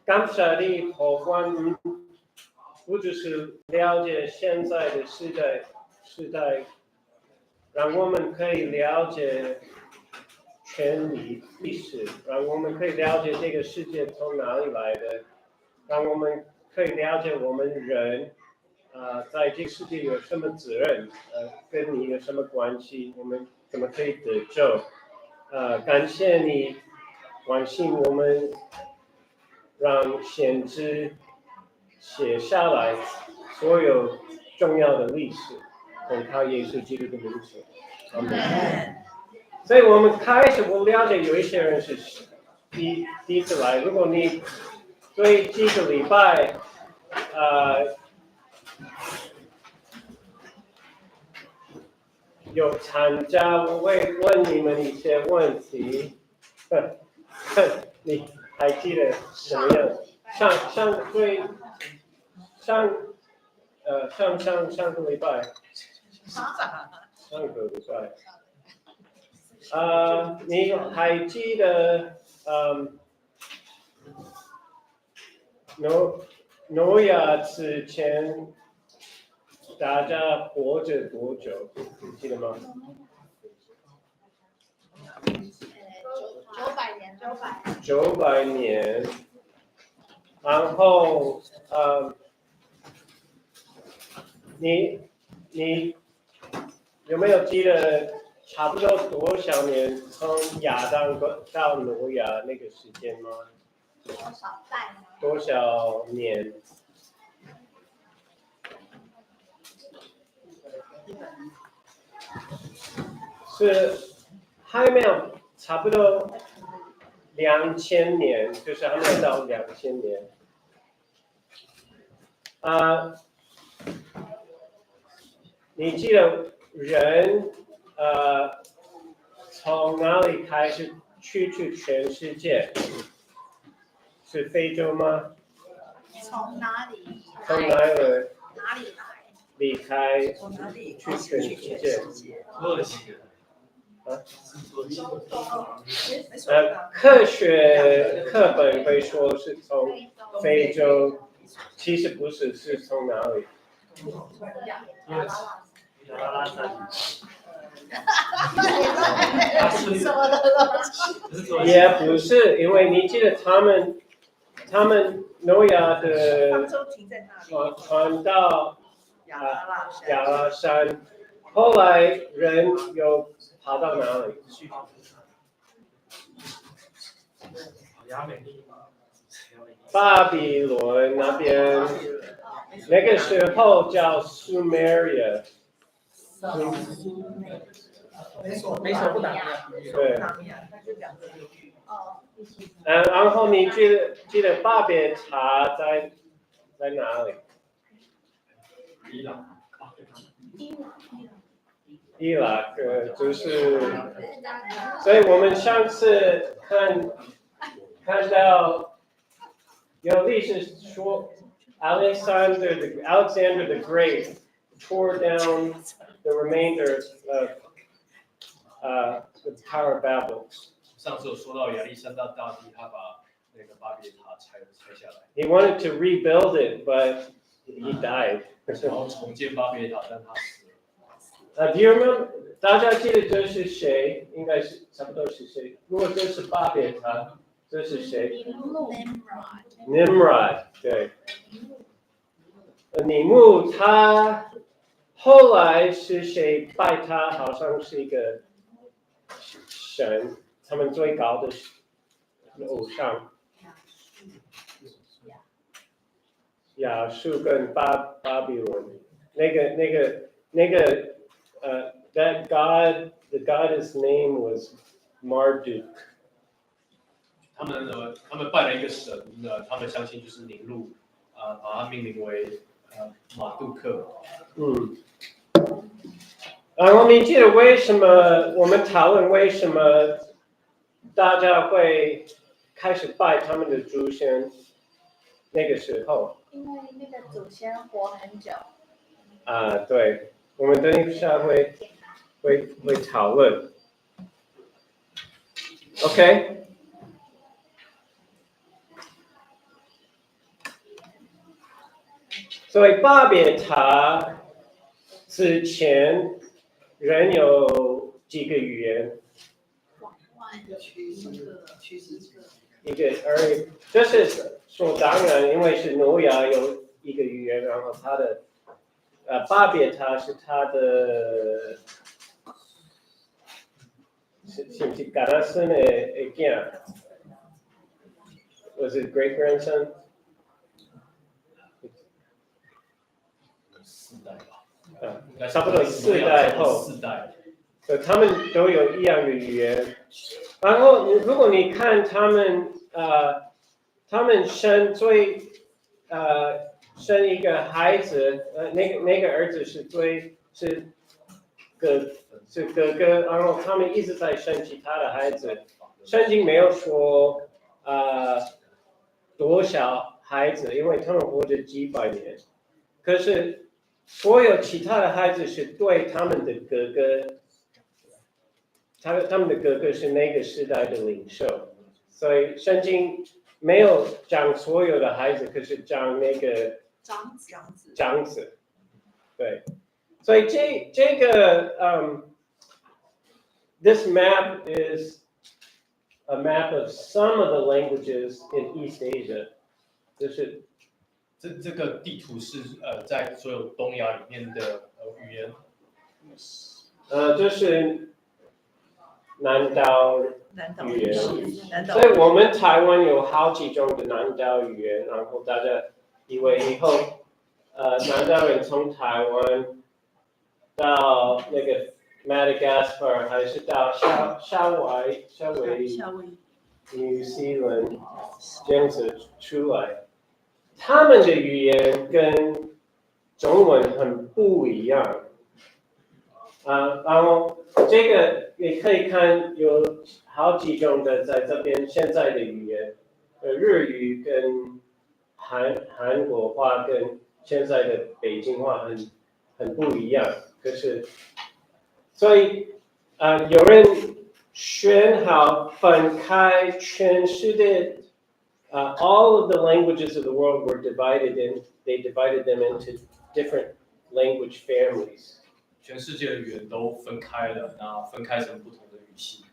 感谢你和我们不只是了解现在的时代，让我们可以了解全历史，让我们可以了解这个世界从哪里来的，让我们可以了解我们人在这个世界有什么责任，跟你有什么关系，我们怎么可以得救？感谢你关心我们，让先知写下来所有重要的历史，奉靠耶稣基督的名字，阿门。所以我们开始，我了解有一些人是第一次来，如果你对这个礼拜有参加，我会问你们一些问题。你还记得什么样？上个礼拜，你还记得挪亚之前大家活着多久？你记得吗？900年。然后你有没有记得差不多多少年从亚当到挪亚那个时间吗？多少年？是还没有，差不多2000年，就是还没有到2000年。你记得人从哪里开始去全世界？是非洲吗？从哪里离开去全世界？科学课本会说是从非洲，其实不是，是从哪里？也不是，因为你记得他们挪亚的船到亚拉山，后来人又跑到哪里？巴比伦那边，那个时候叫 Sumeria。美索不达米亚。对。然后你记得巴别塔在哪里？伊拉克就是，所以我们上次看到有历史说 Alexander the Great tore down the remainder of the Tower of Babel. 上次有说到亚历山大大帝，他把那个巴别塔拆下来。He wanted to rebuild it, but he died. 然后重建巴别塔，但他死了。Do you remember？ 大家记得这是谁？应该是差不多是谁？如果这是巴别塔，这是谁 ？Nimrod， 对。尼木他后来是谁拜他？好像是一个神，他们最高的偶像。亚述跟巴比伦，那个that god, the god's name was Marduk. 他们拜了一个神，他们相信就是宁录，把它命名为马杜克。然后你记得为什么我们讨论为什么大家会开始拜他们的祖先？那个时候，因为那个祖先活很久。对，我们等一下会讨论。OK，所以巴别塔之前人有几个语言？一个而已。这是说当然，因为是挪亚有一个语言，然后他的巴别塔是他的是嘎达森的囝 ，was it great grandson？ 4代吧，差不多4代后，4代，所以他们都有一样的语言。然后如果你看他们生生一个孩子，那个儿子是哥哥，然后他们一直在生其他的孩子。圣经没有说多少孩子，因为他们活着几百年。可是所有其他的孩子是对他们的哥哥，他们的哥哥是那个时代的领袖，所以圣经没有讲所有的孩子，可是讲那个长子，对，所以这个this map is a map of some of the languages in East Asia， 就是这个地图是在所有东亚里面的语言，就是南岛语言，所所以我们台湾有好几种的南岛语言，然后大家以为以后南岛人从台湾到那个 Madagascar 还是到夏威New Zealand 这样子出来，他们的语言跟中文很不一样。然后这个也可以看有好几种的在这边现在的语言，日语跟韩国话跟现在的北京话很不一样。可是，所以有人选好分开全世界all of the languages of the world were divided they divided them into different language families. 全世界的语言都分开了，那分开成不同的语系。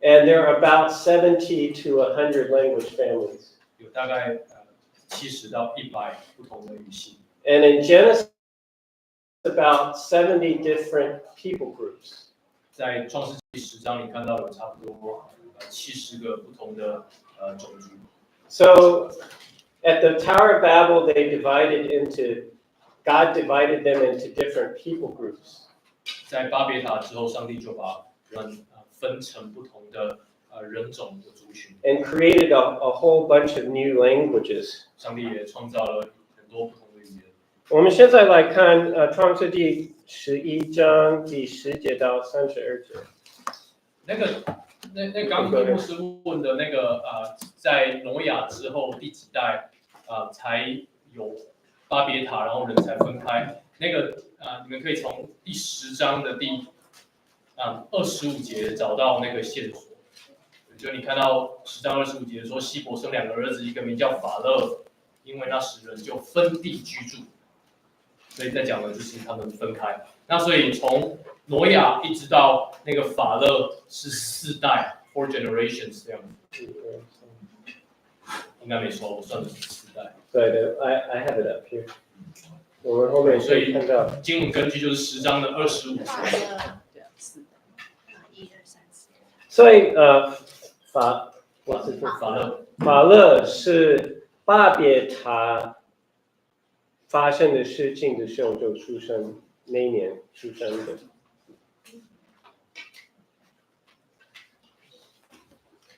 And there are about 70 to 100 language families. 有大概70到100不同的语系。And in Genesis, about 70 different people groups. 在创世纪10章，你看到有差不多70个不同的种族。So at the Tower of Babel, God divided them into different people groups. 在巴别塔之后，上帝就把人分成不同的人种的族群。And created a whole bunch of new languages. 上帝也创造了很多不同的语言。我们现在来看创世纪11章第10节到32节。那刚刚牧师问的那个在挪亚之后第几代才有巴别塔，然后人才分开。那个你们可以从第10章的第25节找到那个线索。就你看到10章25节说，希伯生2个儿子，一个名叫法勒，因为那时人就分地居住，所以在讲的就是他们分开。那所以从挪亚一直到那个法勒是4代 4 generations 这样子。应该没错，我算的是4代。对的 ，I have it up here。我们后面可以看到，经文根据就是10章的25节。所以法勒是巴别塔发生的事情的时候就出生，那一年出生的。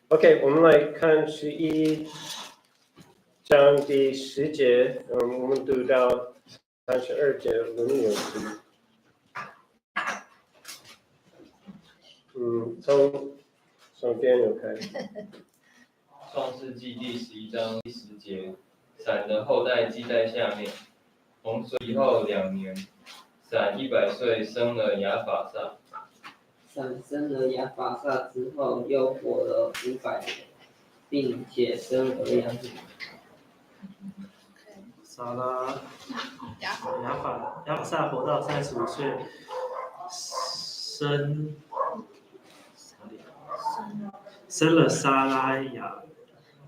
OK， 我们来看11章第10节，我们读到32节轮流读。从边有开。创世纪第11章第10节，闪的后代记在下面。洪水以后2年，闪100岁生了亚法萨。闪生了亚法萨之后，又活了500年，并且生儿养女。撒拉亚法亚法萨活到35岁，生了撒拉雅。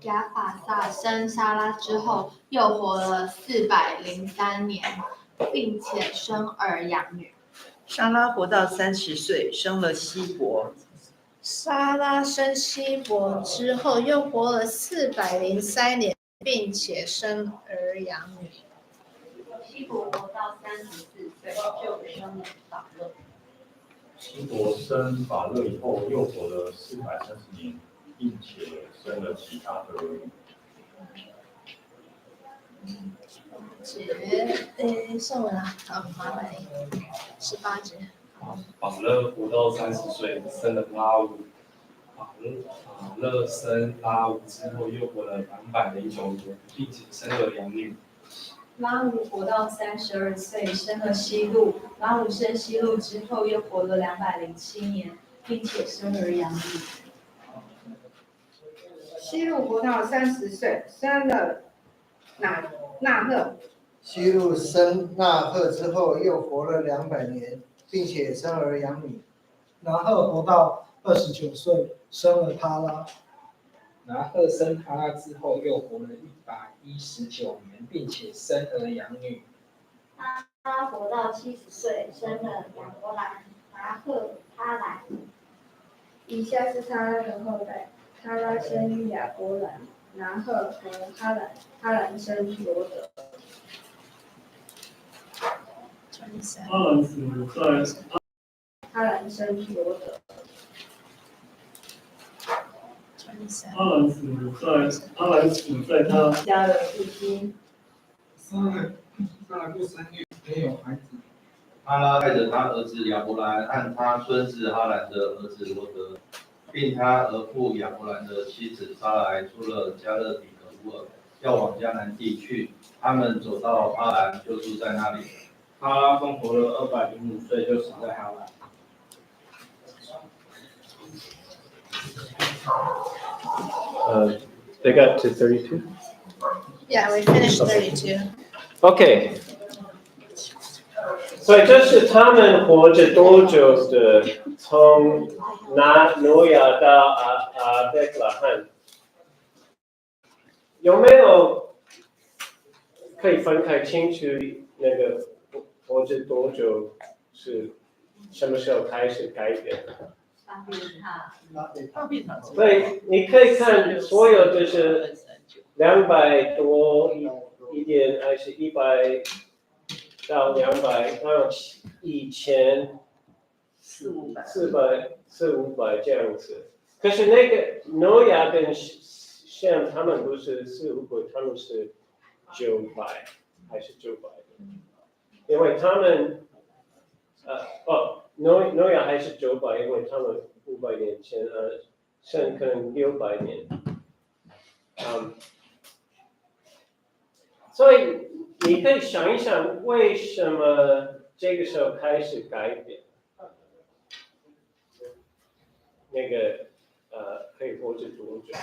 亚法萨生撒拉之后，又活了403年，并且生儿养女。莎拉活到30岁，生了希伯。撒拉生希伯之后，又活了403年，并且生儿养女。希伯活到34岁，就生了法勒。希伯生法勒以后，又活了430年，并且生了其他的儿女。送完了，好，麻烦你，18节。法勒活到30岁，生了拉乌。法勒生拉乌之后，又活了209年，并且生了养女。拉乌活到32岁，生了希路。拉乌生希路之后，又活了207年，并且生儿养女。希路活到30岁，生了纳赫。希路生纳赫之后，又活了200年，并且生儿养女。拿赫活到29岁，生了他拉。拿赫生他拉之后，又活了119年，并且生儿养女。他拉活到70岁，生了亚伯兰、拿赫、他兰。以下是他拉的后代：他拉生亚伯兰、拿赫和哈兰，哈兰生罗德。哈兰死在哈兰生罗德。哈兰死在他家的父亲。撒拉不生育，没有孩子。哈拉带着他儿子亚伯兰和他孙子哈兰的儿子罗德，并他儿父亚伯兰的妻子撒来出了加勒底的乌尔，要往迦南地去。他们走到哈兰，就住在那里。哈拉共活了205岁，就死在哈兰。They got to 32? Yeah, we finished 32. Okay. 所以这是他们活着多久的，从挪亚到亚伯拉罕，有没有可以分开清楚那个活着多久是什么时候开始改变？所以你可以看所有就是200多一点，还是100到200，还有以前400、400这样子。可是那个挪亚跟像他们不是400，他们是900还是900的，因为他们挪亚还是900，因为他们500年前甚至可能600年。所以你可以想一想，为什么这个时候开始改变？那个可以活着多久？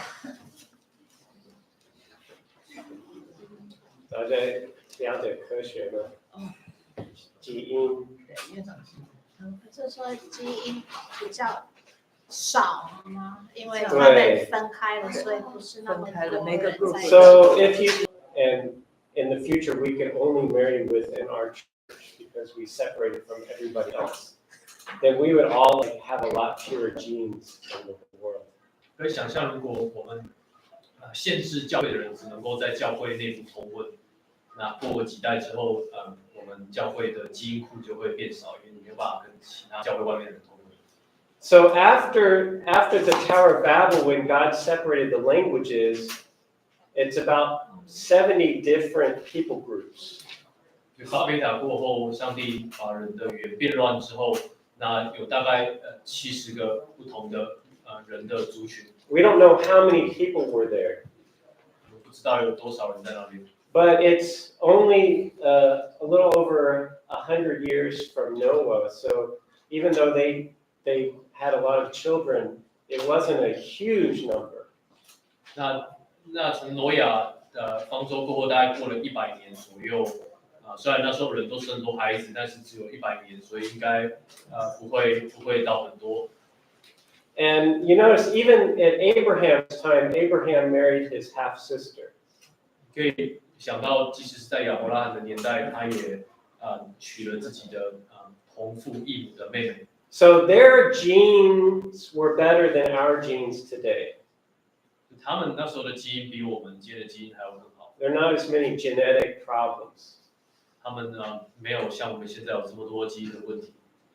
大家了解科学吗？基因。就是说基因比较少吗？因为他们分开了，所以不是那么多人在一起。So if you and in the future we can only marry within our church because we separated from everybody else, then we would all have a lot fewer genes in the world. 可以想象，如果我们限制教会的人只能够在教会内部通婚，那过几代之后，我们教会的基因库就会变少，因为你没有办法跟其他教会外面的人通婚。So after the Tower of Babel, when God separated the languages, it's about 70 different people groups. 巴别塔过后，上帝把人的语言变乱之后，那有大概70个不同的人的族群。We don't know how many people were there. 我不知道有多少人在那里。But it's only a little over 100 years from Noah. So even though they had a lot of children, it wasn't a huge number. 那从挪亚方舟过后大概过了100年左右，虽然那时候人都生很多孩子，但是只有100年，所以应该不会到很多。And you notice even at Abraham's time, Abraham married his half sister. 可以想到，即使是在亚伯拉罕的年代，他也娶了自己的同父异母的妹妹。So their genes were better than our genes today. 他们那时候的基因比我们今天的基因还要更好。There are not as many genetic problems. 他们没有像我们现在有这么多基因的问题。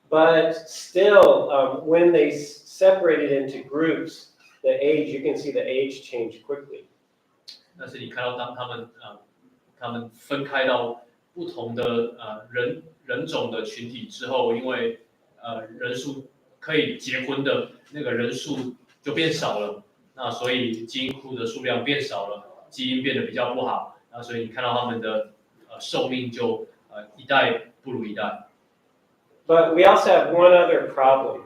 But still, when they separated into groups, the age, you can see the age change quickly. 但是你看到当他们分开到不同的人种的群体之后，因为人数可以结婚的那个人数就变少了，那所以基因库的数量变少了，基因变得比较不好，那所以你看到他们的寿命就一代不如一代。But we also have one other problem.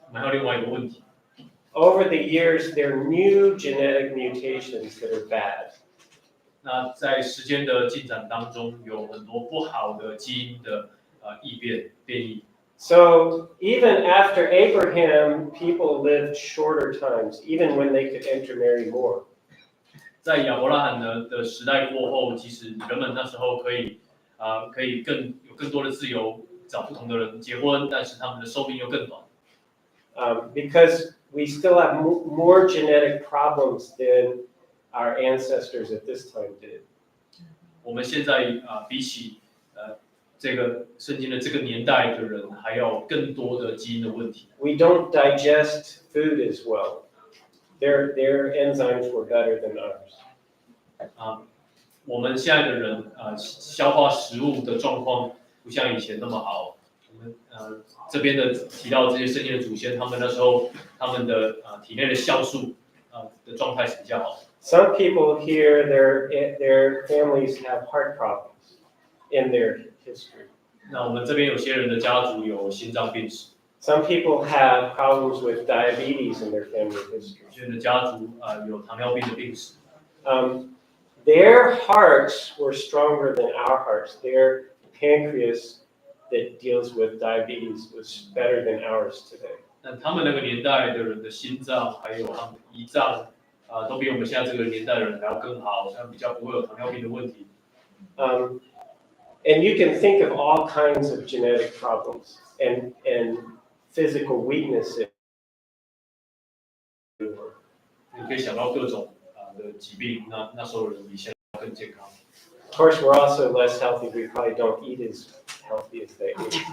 我们还有另外一个问题。Over the years, there are new genetic mutations that are bad. 那在时间的进展当中，有很多不好的基因的变异。So even after Abraham, people lived shorter times, even when they could intermarry more. 在亚伯拉罕的时代过后，其实人们那时候可以有更多的自由，找不同的人结婚，但是他们的寿命又更短。Because we still have more genetic problems than our ancestors at this time did. 我们现在比起这个圣经的这个年代的人，还有更多的基因的问题。We don't digest food as well. Their enzymes were better than ours. 我们现在的人消化食物的状况不像以前那么好。我们这边的提到这些圣经的祖先，他们那时候他们的体内的酵素的状态是比较好。Some people here, their families have heart problems in their history. 那我们这边有些人的家族有心脏病史。Some people have problems with diabetes in their family history. 有些人的家族有糖尿病的病史。Their hearts were stronger than our hearts. Their pancreas that deals with diabetes was better than ours today. 那他们那个年代的人的心脏还有他们的胰脏都比我们现在这个年代的人还要更好，他们比较不会有糖尿病的问题。And you can think of all kinds of genetic problems and physical weaknesses. 你可以想到各种的疾病，那时候人比现在更健康。Of course, we're also less healthy. We probably don't eat as healthy as they eat.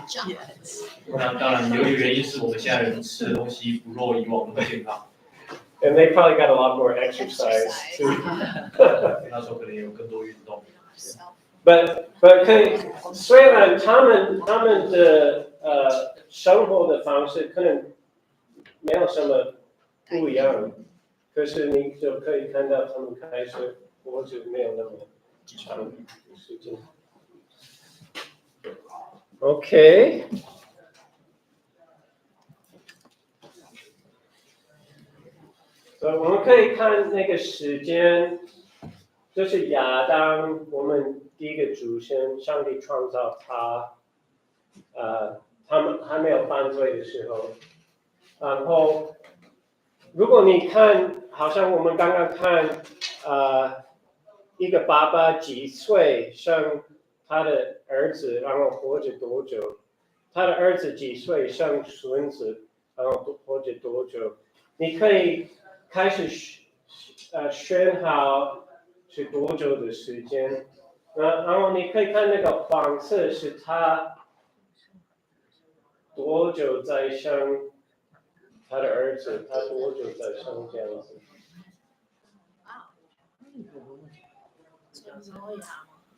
那当然，有一个原因是我们现在人吃的东西不如以往那么健康。And they probably got a lot more exercise too. 那时候可能也有更多运动。But 可以，虽然他们的生活的方式可能没有什么不一样，可是你就可以看到他们开始活着没有那么长的时间。OK。所以我们可以看那个时间，就是亚当，我们第一个祖先，上帝创造他，他们还没有犯罪的时候，然后如果你看，好像我们刚刚看，一个爸爸几岁生他的儿子，然后活着多久，他的儿子几岁生孙子，然后活着多久，你可以开始选好是多久的时间，然后你可以看那个黄色是他多久在生他的儿子，他多久在生这样子。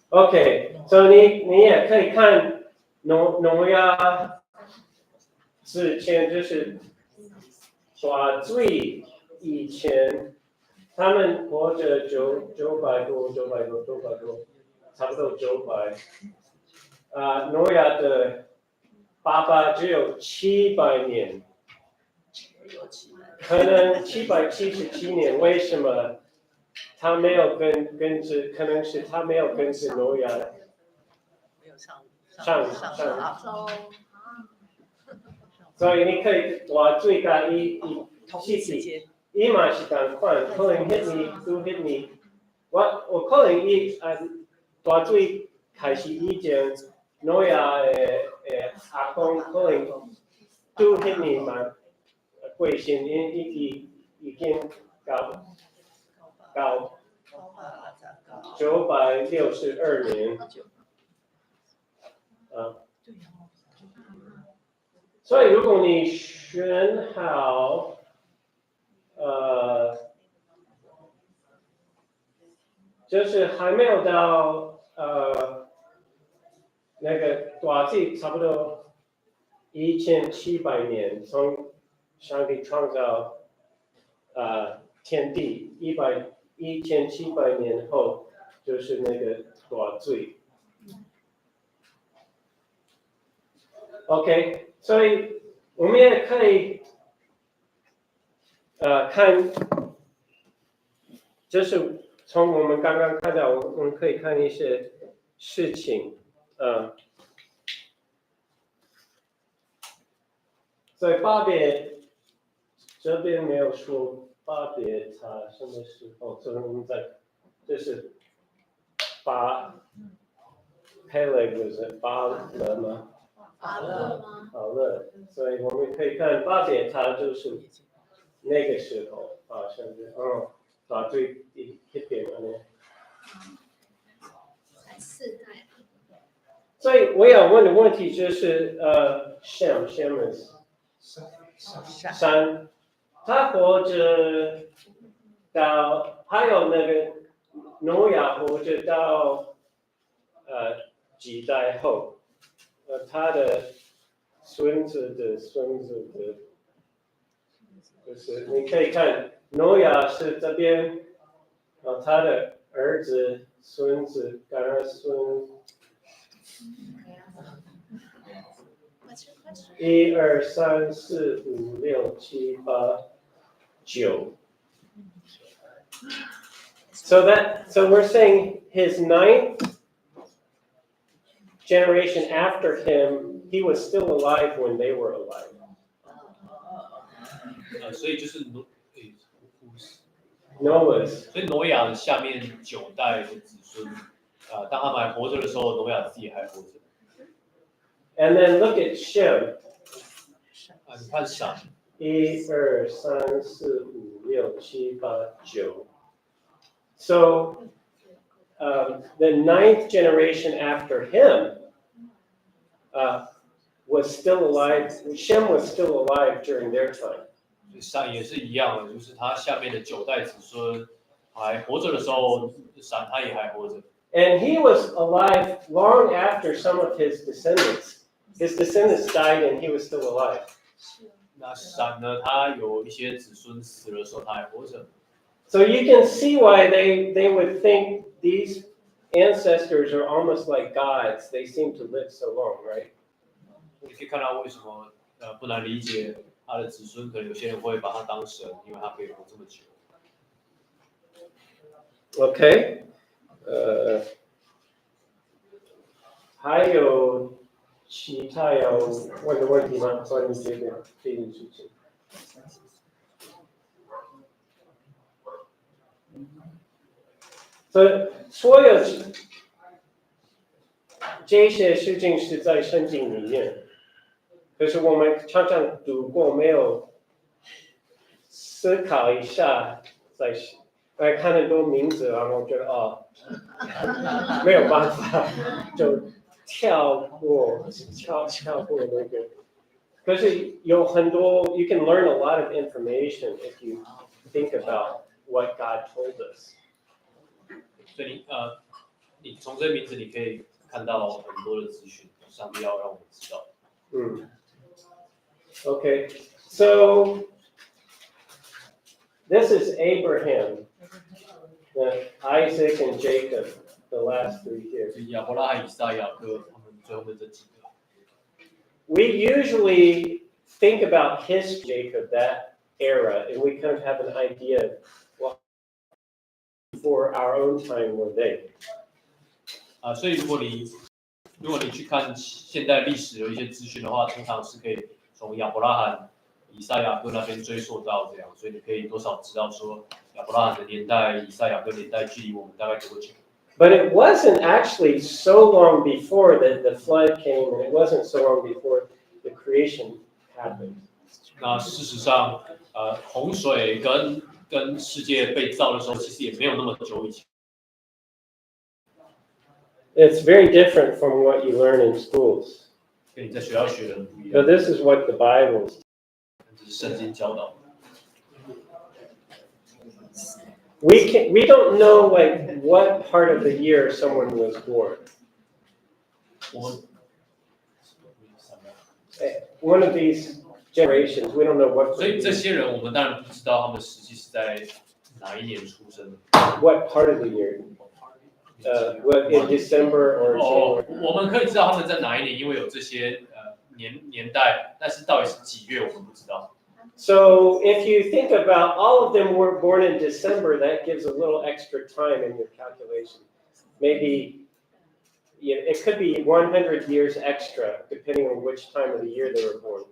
OK， 所以你也可以看挪亚之前就是抓最以前，他们活着900多，差不多900。挪亚的爸爸只有700年，可能777年。为什么他没有跟着，可能是他没有跟着挪亚上，所以你可以大水甲伊时期，伊嘛是同款，可能迄年拄迄年，我可能伊大水开始以前，挪亚阿公可能拄迄年嘛过身，因已经到962年，所以如果你选好，就是还没有到那个大纪差不多1700年，从上帝创造天地1700年后，就是那个大罪。OK， 所以我们也可以看，就是从我们刚刚看到，我们可以看一些事情，所以巴别这边没有说巴别他什么时候，所以我们就是Peleg 就是巴勒吗？巴勒，所以我们可以看巴别他就是那个时候发生的，大最一点呢。4代。所以我要问的问题就是Shem 3，他活着到，还有那个挪亚活着到几代后，他的孙子的孙子的，就是你可以看挪亚是这边，他的儿子、孙子、儿孙。1、2、3、4、5、6、7、8、9。So we're saying his 9th generation after him, he was still alive when they were alive. 所以就是Noah's， 所以挪亚的下面9代的子孙，当他们还活着的时候，挪亚自己还活着。And then look at Shem。你看闪。1、2、3、4、5、6、7、8、9。So the 9th generation after him was still alive. Shem was still alive during their time. 闪也是一样的，就是他下面的9代子孙还活着的时候，闪他也还活着。And he was alive long after some of his descendants. His descendants died, and he was still alive. 那闪呢？他有一些子孙死了的时候，他还活着。So you can see why they would think these ancestors are almost like gods. They seem to live so long, right? 你可以看到为什么不难理解他的子孙，可能有些人会把他当神，因为他可以活这么久。OK， 还有其他要问的问题吗？关于这件事情。所有这些事情是在圣经里面，可是我们常常读过，没有思考一下，来看很多名字，然后觉得没有办法，就跳过那个。可是有很多 ，you can learn a lot of information if you think about what God told us. 所以你从这些名字你可以看到很多的资讯，上帝要让我们知道。Okay, so this is Abraham, Isaac, and Jacob, the last 3 here. 亚伯拉罕、以撒、雅各，他们最后面这几个。We usually think about his Jacob, that era, and we kind of have an idea of for our own time were they? 所以如果你去看现代历史有一些资讯的话，通常是可以从亚伯拉罕、以赛亚各那边追溯到这样，所以你可以多少知道说亚伯拉罕的年代、以赛亚各年代距离我们大概多久。But it wasn't actually so long before that the flood came, and it wasn't so long before the creation happened. 那事实上，洪水跟世界被造的时候，其实也没有那么久以前。It's very different from what you learn in schools. 跟你在学校学的不一 So 样。this is what the Bible. 这是圣经教导。We don't know like what part of the year someone was born. One of these generations, we don't know what. 所以这些人，我们当然不知道他们实际是在哪一年出生的。What part of the year? What in December or January? 我们可以知道他们在哪一年，因为有这些年代，但是到底是几月，我们不知道。So if you think about all of them were born in December, that gives a little extra time in your calculation. Maybe it could be 100 years extra, depending on which time of the year they were born.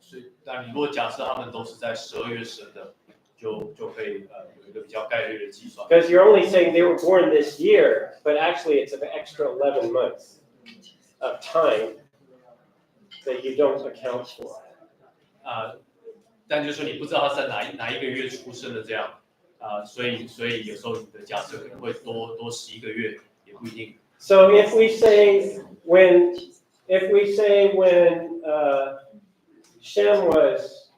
所以，那你如果假设他们都是在12月生的，就可以有一个比较概率的计算。Because you're only saying they were born this year, but actually it's an extra 11 months of time that you don't account for. 但就是说你不知道他在哪一个月出生的这样所以有时候你的假设可能会多11个月，也不一定。So if we say when Shem was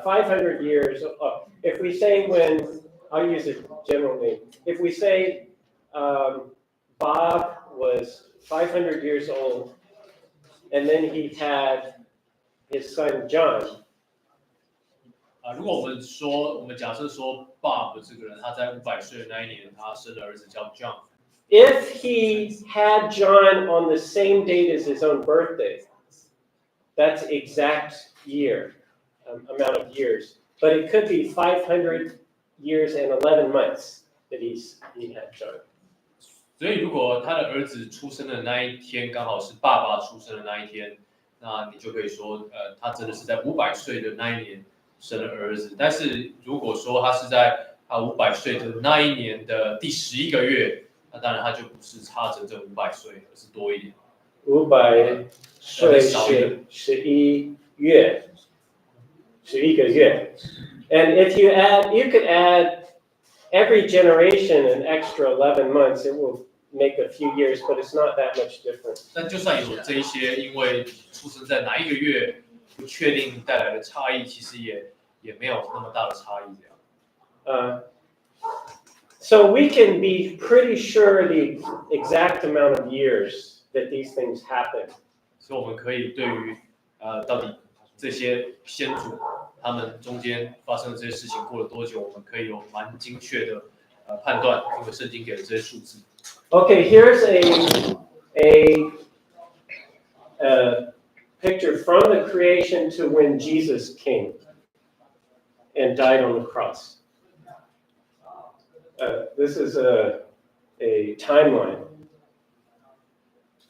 500 years, if we say when, I'll use a general name. If we say Bob was 500 years old, and then he had his son John. 如果我们假设说 Bob 这个人他在500岁的那一年，他生的儿子叫 John。If he had John on the same date as his own birthday, that's exact year, amount of years. But it could be 500 years and 11 months that he had John. 所以如果他的儿子出生的那一天刚好是爸爸出生的那一天，那你就可以说，他真的是在500岁的那一年生了儿子。但是如果说他是在他500岁的那一年的第11个月，那当然他就不是差整整500岁，而是多一点。500岁11月，11个月。And if you could add every generation an extra 11 months, it will make a few years, but it's not that much different. 但就算有这一些，因为出生在哪一个月不确定带来的差异，其实也没有那么大的差异这样。So we can be pretty sure the exact amount of years that these things happen. 所以我们可以对于到底这些先祖他们中间发生的这些事情过了多久，我们可以有蛮精确的判断，因为圣经给了这些数字。Okay, here's a picture from the creation to when Jesus came and died on the cross. This is a timeline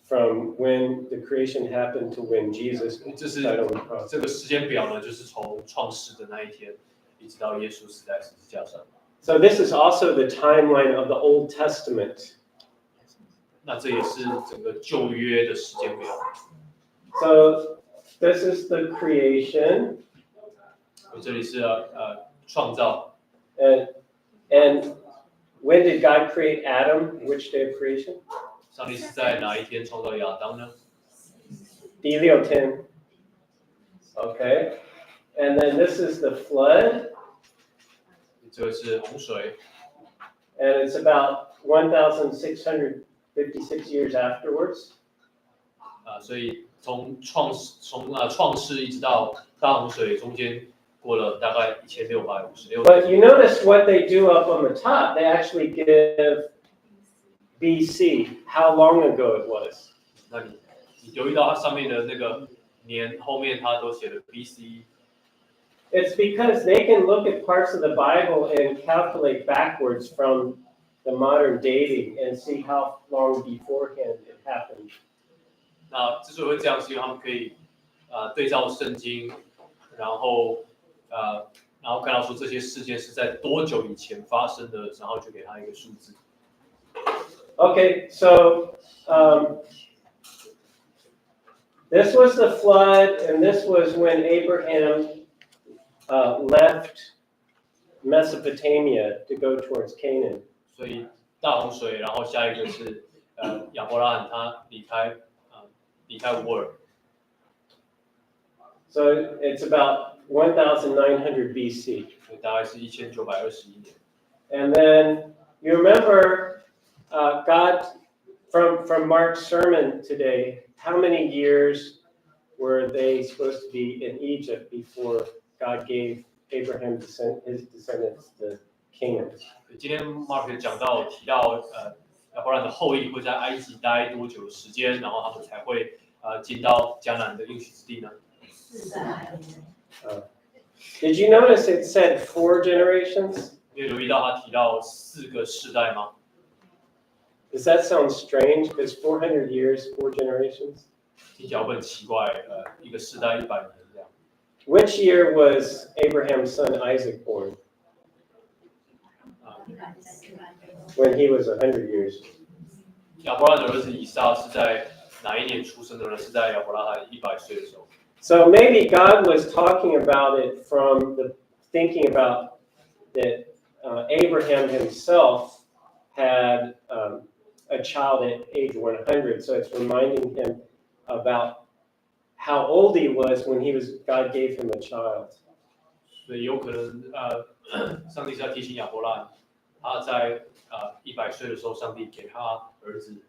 from when the creation happened to when Jesus died on the cross. 这个时间表呢，就是从创世的那一天，一直到耶稣死在十字架上。So this is also the timeline of the Old Testament. 那这也是整个旧约的时间表。So this is the creation. 这里是创造。And when did God create Adam? Which day of creation? 上帝是在哪一天创造亚当呢？第6天. Okay. And then this is the flood. 这个是洪水。And it's about 1,656 years afterwards. 所以从创世一直到大洪水中间过了大概1656。But you notice what they do up on the top. They actually give BC, how long ago it was. 那你留意到它上面的那个年后面，它都写了 BC。It's because they can look at parts of the Bible and calculate backwards from the modern dating and see how long beforehand it happened. 那之所以会这样，是因为他们可以对照圣经，然后看到说这些事件是在多久以前发生的，然后就给他一个数字。Okay, so this was the flood, and this was when Abraham left Mesopotamia to go towards Canaan. 所以大洪水，然后下一个是亚伯拉罕他离开乌尔。So it's about 1900 BC. 所以大概是1921年。And then you remember God from Mark's sermon today. How many years were they supposed to be in Egypt before God gave Abraham his descendants the Canaan? 今天 Mark 提到亚伯兰的后裔会在埃及待多久的时间，然后他们才会进到迦南的应许之地呢？Did you notice it said 4 generations? 你有留意到他提到4个世代吗？ Does that sound strange? Because 400 years, 4 generations? 听起来会很奇怪，一个世代100年这样。Which year was Abraham's son Isaac born? When he was 100 years. 亚伯拉罕的儿子以撒是在哪一年出生的呢？是在亚伯拉罕100岁的时候。So maybe God was talking about it from thinking about that Abraham himself had a child at age 100, so it's reminding him about how old he was when God gave him a child. 所以有可能上帝是要提醒亚伯拉罕，他在100岁的时候，上帝给他儿子。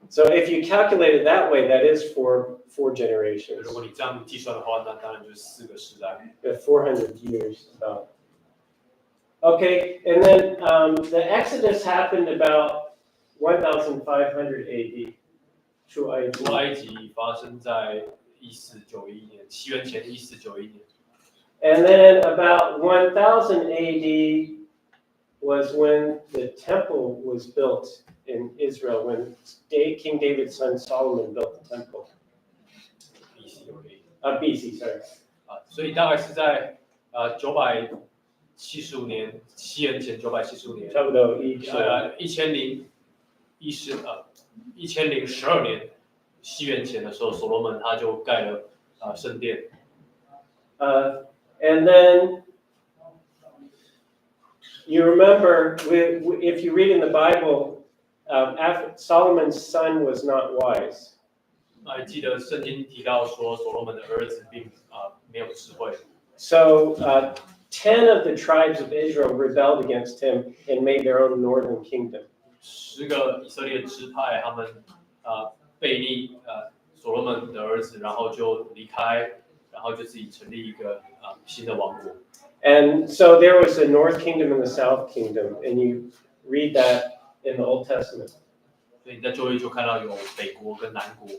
So if you calculate it that way, that is four generations. 如果你这样计算的话，那当然就是4个世代。400 years. Okay, and then the Exodus happened about 1500 AD. 出埃及发生在1491年，西元前1491年。And then about 1000 AD was when the temple was built in Israel, when King David's son Solomon built the temple. BC, sorry. 所以大概是在975年，西元前975年，差不多1012年，西元前的时候，所罗门他就盖了圣殿。And then you remember, if you read in the Bible, after Solomon's son was not wise. 记得圣经提到说，所罗门的儿子并没有智慧。So 10 of the tribes of Israel rebelled against him and made their own northern kingdom. 10个以色列支派，他们背逆所罗门的儿子，然后就离开，然后就自己成立一个新的王国。And so there was a north kingdom and the south kingdom, and you read that in the Old Testament. 所以你在旧约就看到有北国跟南国。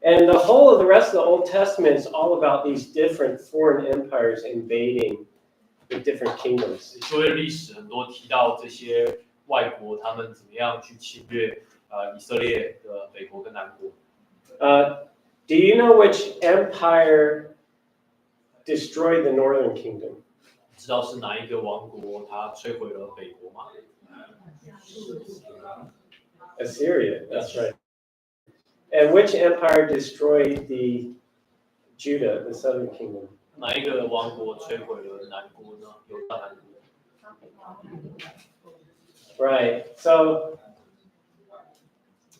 And the whole of the rest of the Old Testament is all about these different foreign empires invading the different kingdoms. 旧约历史很多提到这些外国他们怎么样去侵略以色列的北国跟南国。Do you know which empire destroyed the northern kingdom? 知道是哪一个王国它摧毁了北国吗？ Assyria, that's right. And which empire destroyed the Judah, the southern kingdom? 哪一个王国摧毁了南国呢？犹大南国。 Right. So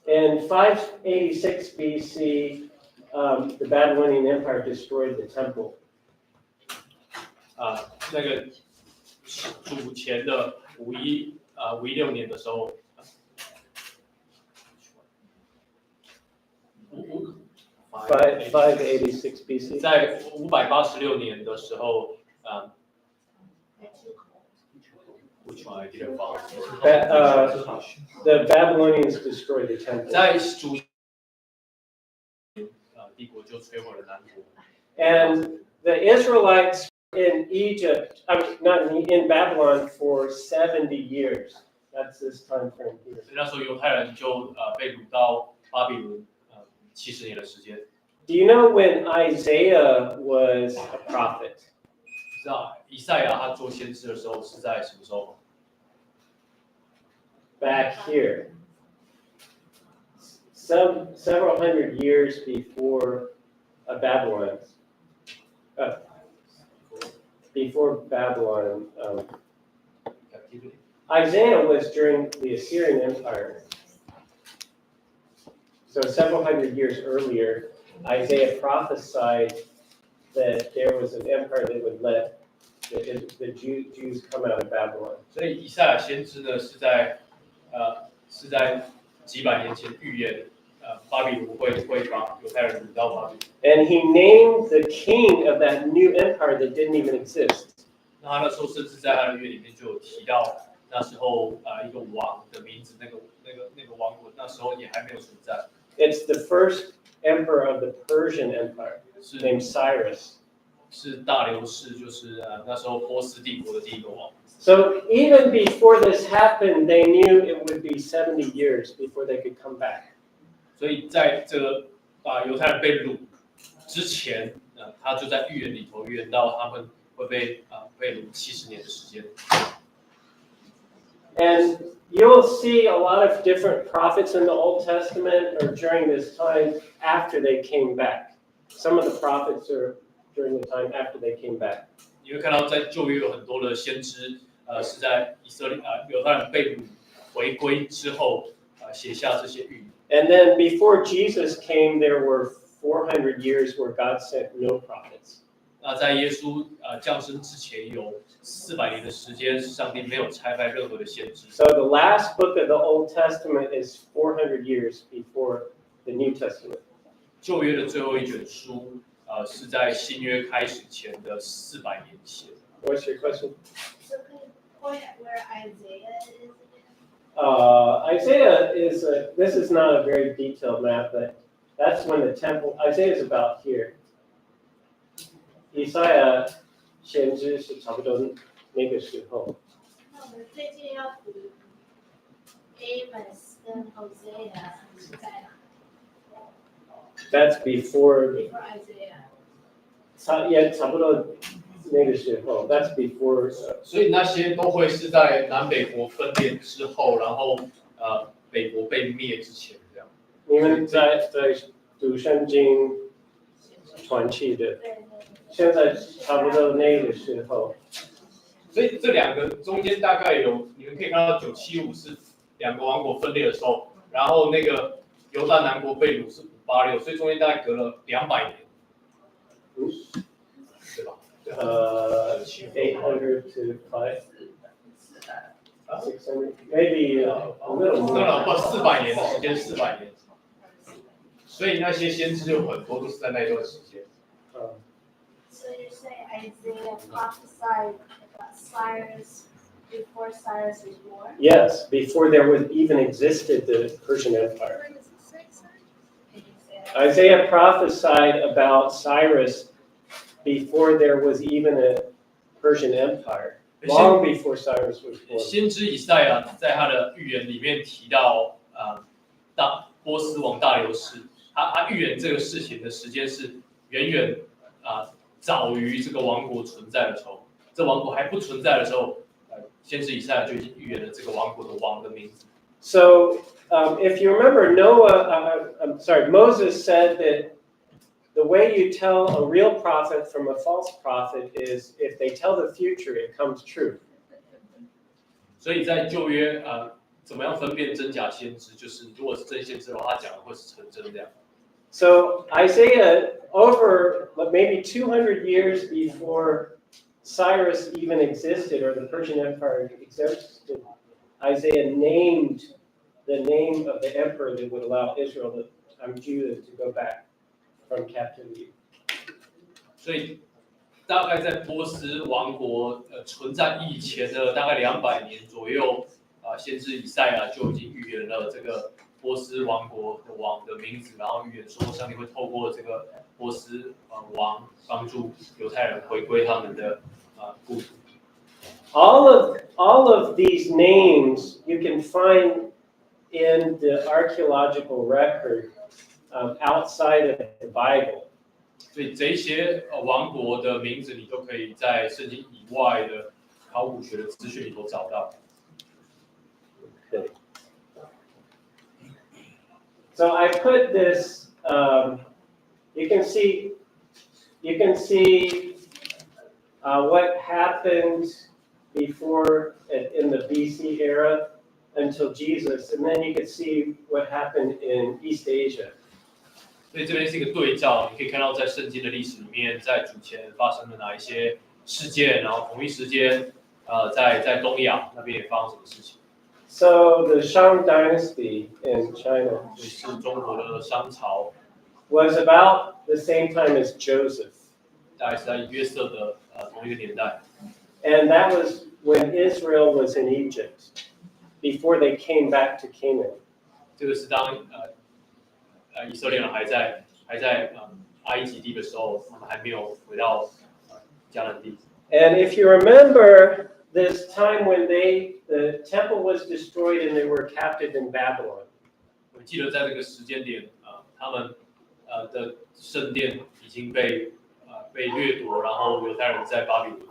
in 586 BC, the Babylonian Empire destroyed the temple. 那个主前的516年的时候。586 BC. 在586年的时候，which one I didn't follow. The Babylonians destroyed the temple. 在主帝国就摧毁了南国。 And the Israelites in Egypt, I mean, not in Babylon for 70 years. That's this time frame here. 那时候犹太人就被掳到巴比伦70年的时间。Do you know when Isaiah was a prophet? 知道以赛亚他做先知的时候是在什么时候吗？ Back here. Several hundred years before Babylon. Before Babylon. Isaiah was during the Assyrian Empire. So several hundred years earlier, Isaiah prophesied that there was an empire that would let the Jews come out of Babylon. 所以以赛亚先知呢是在几百年前预言巴比伦会把犹太人掳到巴比伦。And he named the king of that new empire that didn't even exist. 那他那时候甚至在他的约里面就有提到那时候一个王的名字，那个王国那时候也还没有存在。It's the first emperor of the Persian Empire, named Cyrus. 是大流士，就是那时候波斯帝国的第一个王。So even before this happened, they knew it would be 70 years before they could come back. 所以在这个犹太人被掳之前，他就在预言里头预言到他们会被掳70年的时间。And you'll see a lot of different prophets in the Old Testament or during this time after they came back. Some of the prophets are during the time after they came back. 你会看到在旧约有很多的先知，是在犹太人被掳回归之后，写下这些预言。And then before Jesus came, there were 400 years where God sent no prophets. 那在耶稣降生之前有400年的时间，上帝没有差派任何的先知。So the last book of the Old Testament is 400 years before the New Testament. 旧约的最后一卷书，是在新约开始前的400年写的。What's your question? So can you point at where Isaiah is Isaiah is this is not a very detailed map, but that's when the temple. Isaiah is about here. 以赛亚先知是差不多那个时候。那我们最近要读 Amos 跟 Hosea 是在哪？ That's before Isaiah. 差不多那个时候。That's before. 所以那些都会是在南北国分裂之后，然后北国被灭之前这样。你们在读圣经传奇的，现在差不多那个时候。所以这两个中间大概有，你们可以看到975是两个王国分裂的时候，然后那个犹大南国被掳是586，所以中间大概隔了200年，对吧？800 to 600, maybe a little more. 400年的时间，400年。所以那些先知有很多都是在那一段时间。So you say Isaiah prophesied about Cyrus before Cyrus was born? Yes, before there was even existed the Persian Empire. Isaiah prophesied about Cyrus before there was even a Persian Empire, long before Cyrus was born. 先知以赛亚在他的预言里面提到，波斯王大流士，他预言这个事情的时间是远远早于这个王国存在的时候，这王国还不存在的时候，先知以赛亚就已经预言了这个王国的王的名字。So, if you remember, Moses said that the way you tell a real prophet from a false prophet is if they tell the future, it comes true. 所以在旧约怎么样分辨真假先知？就是如果是真先知的话，他讲的会是成真这样。So Isaiah, over maybe 200 years before Cyrus even existed or the Persian Empire existed, Isaiah named the name of the emperor that would allow Israel, Judah, to go back from captivity. 所以大概在波斯王国存在以前的大概200年左右，先知以赛亚就已经预言了这个波斯王国的王的名字，然后预言说上帝会透过这个波斯王帮助犹太人回归他们的故土。All of these names you can find in the archaeological record outside of the Bible. 所以这些王国的名字，你都可以在圣经以外的考古学的资讯里头找到。Okay. So I put this. You can see what happened before in the BC era until Jesus, and then you can see what happened in East Asia. 所以这边是一个对照，你可以看到在圣经的历史里面，在主前发生了哪一些事件，然后同一时间，在东亚那边也发生什么事情。So the Shang Dynasty in China 是中国的商朝 was about the same time as Joseph. 大概是在约瑟的同一个年代。And that was when Israel was in Egypt, before they came back to Canaan. 这个是当以色列人还在埃及地的时候，他们还没有回到迦南地。And if you remember this time when the temple was destroyed and they were captive in Babylon. 我记得在这个时间点，他们的圣殿已经被掠夺，然后犹太人在巴比伦。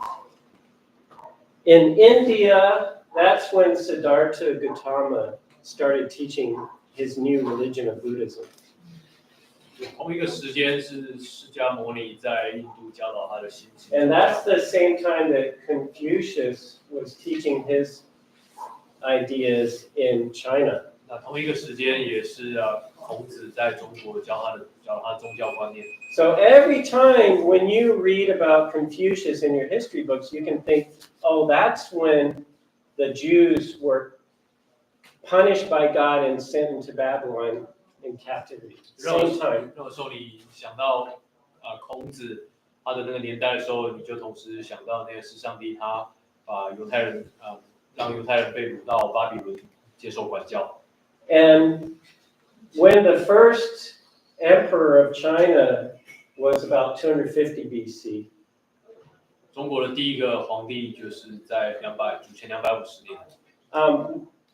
In India, that's when Siddhartha Gautama started teaching his new religion of Buddhism. 同一个时间是释迦牟尼在印度教导他的心经。And that's the same time that Confucius was teaching his ideas in China. 那同一个时间也是孔子在中国教他的宗教观念。So every time when you read about Confucius in your history books, you can think, oh, that's when the Jews were punished by God and sent into Babylon in captivity. Same time. 那个时候你想到孔子他的那个年代的时候，你就同时想到那个是上帝他把犹太人让犹太人被掳到巴比伦接受管教。And when the first emperor of China was about 250 BC. 中国的第一个皇帝就是在主前250年。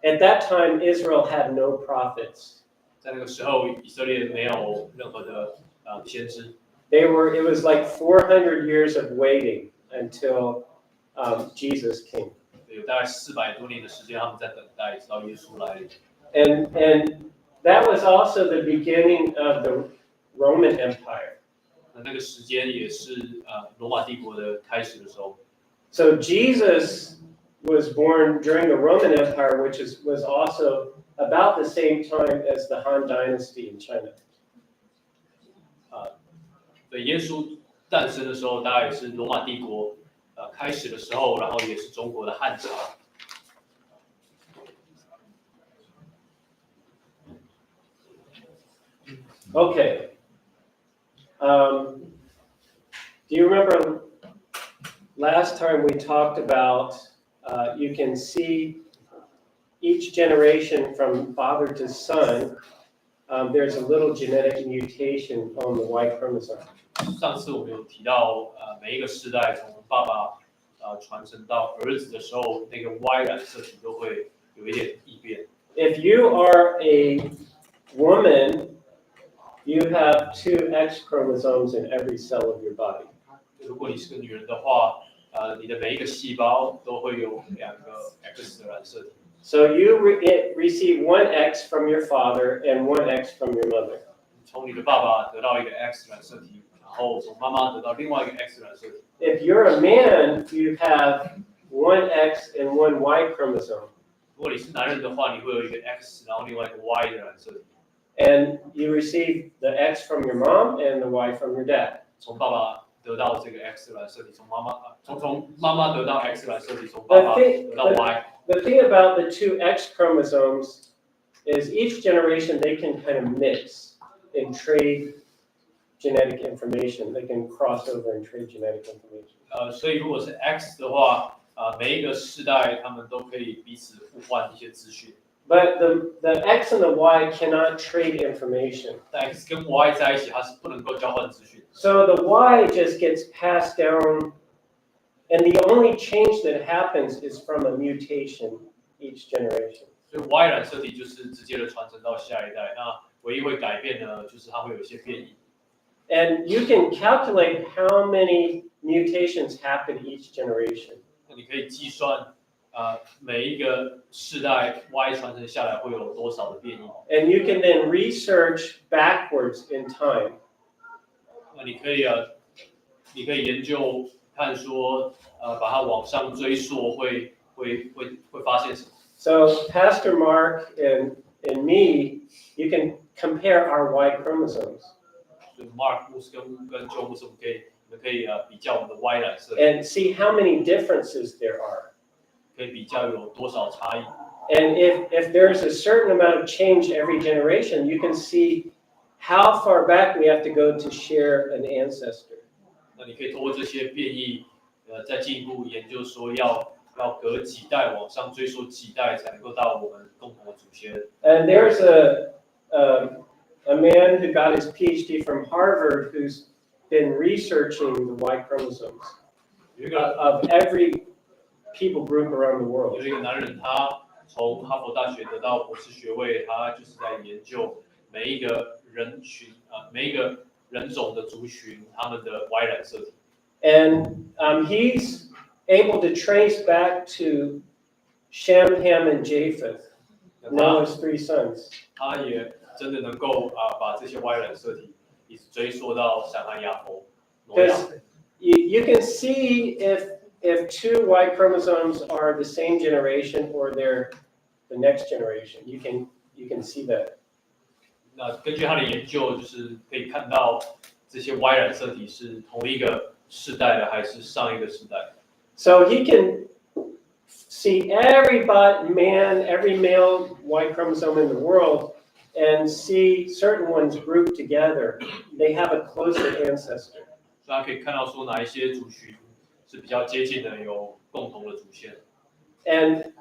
At that time, Israel had no prophets. 在那个时候，以色列没有任何的先知。It was like 400 years of waiting until Jesus came. 有大概400多年的时间，他们在等待，直到耶稣来。And that was also the beginning of the Roman Empire. 那个时间也是罗马帝国的开始的时候。So Jesus was born during the Roman Empire, which was also about the same time as the Han Dynasty in China. 对，耶稣诞生的时候，大概也是罗马帝国开始的时候，然后也是中国的汉朝。Okay. Do you remember last time we talked about you can see each generation from father to son, there's a little genetic mutation on the Y chromosome. 上次我们有提到，每一个世代从爸爸传承到儿子的时候，那个 Y 染色体都会有一点异变。If you are a woman, you have 2 X chromosomes in every cell of your body. 如果你是个女人的话，你的每一个细胞都会有2个 X 的染色体。So you receive 1 X from your father and 1 X from your mother. 从你的爸爸得到一个 X 染色体，然后从妈妈得到另外一个 X 染色体。If you're a man, you have 1 X and 1 Y chromosome. 如果你是男人的话，你会有一个 X， 然后另外一个 Y 的染色体。And you receive the X from your mom and the Y from your dad. 从爸爸得到这个 X 染色体，从妈妈得到 X 染色体，从爸爸得到 Y。The thing about the 2 X chromosomes is each generation they can kind of mix and trade genetic information. They can cross over and trade genetic information. 所以如果是 X 的话，每一个世代他们都可以彼此互换一些资讯。But the X and the Y cannot trade information. 但 X 跟 Y 在一起，它是不能够交换资讯。So the Y just gets passed down, and the only change that happens is from a mutation each generation. 所以 Y 染色体就是直接的传承到下一代，那唯一会改变的就是它会有一些变异。And you can calculate how many mutations happen each generation. 那你可以计算，每一个世代 Y 传承下来会有多少的变异。And you can then research backwards in time. 那你可以研究看说，把它往上追溯会发现什么。So Pastor Mark and me, you can compare our Y chromosomes. 所以 Mark 牧师跟 Joe 牧师，你们可以比较我们的 Y 染色体 and see how many differences there are. 可以比较有多少差异。And if there's a certain amount of change every generation, you can see how far back we have to go to share an ancestor. 那你可以通过这些变异，再进一步研究说要隔几代往上追溯几代才能够到我们共同的祖先。And there's a man who got his PhD from Harvard who's been researching the Y chromosomes of every people group around the world. 有一个男人，他从哈佛大学得到博士学位，他就是在研究每一个人群每一个人种的族群他们的 Y 染色体。And he's able to trace back to Shem, Ham, and Japheth, Noah's 3 sons. 他也真的能够把这些 Y 染色体一直追溯到闪和亚伯。Because you can see if 2 Y chromosomes are the same generation or they're the next generation. You can see that. 那根据他的研究，就是可以看到这些 Y 染色体是同一个世代的，还是上一个世代。So he can see every male Y chromosome in the world and see certain ones grouped together. They have a closer ancestor. 所以他可以看到说哪一些族群是比较接近的，有共同的祖先。And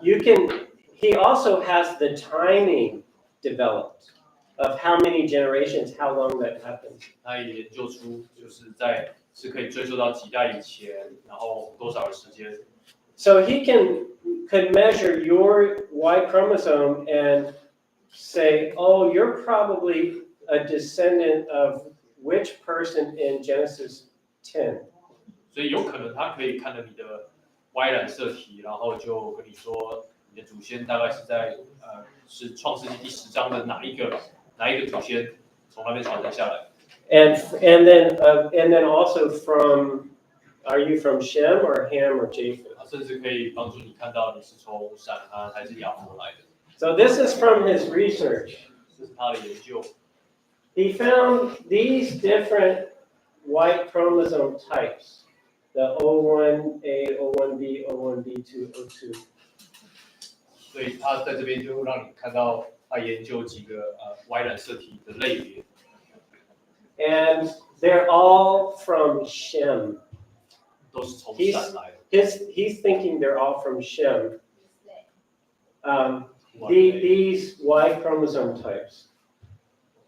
he also has the timing developed of how many generations, how long that happens. 他也研究出是可以追溯到几代以前，然后多少的时间。So he could measure your Y chromosome and say, oh, you're probably a descendant of which person in Genesis 10. 所以有可能他可以看到你的 Y 染色体，然后就跟你说你的祖先大概是创世纪第10章的哪一个祖先从那边传承下来。And then also from, are you from Shem or Ham or Japheth? 甚至可以帮助你看到你是从闪哈还是亚伯来的。So this is from his research. 这是他的研究。He found these different Y chromosome types, the O1A, O1B, O1B2, O2. 所以他在这边就让你看到他研究几个Y 染色体的类别。And they're all from Shem. 都是从闪来的。He's thinking they're all from Shem. These Y chromosome types.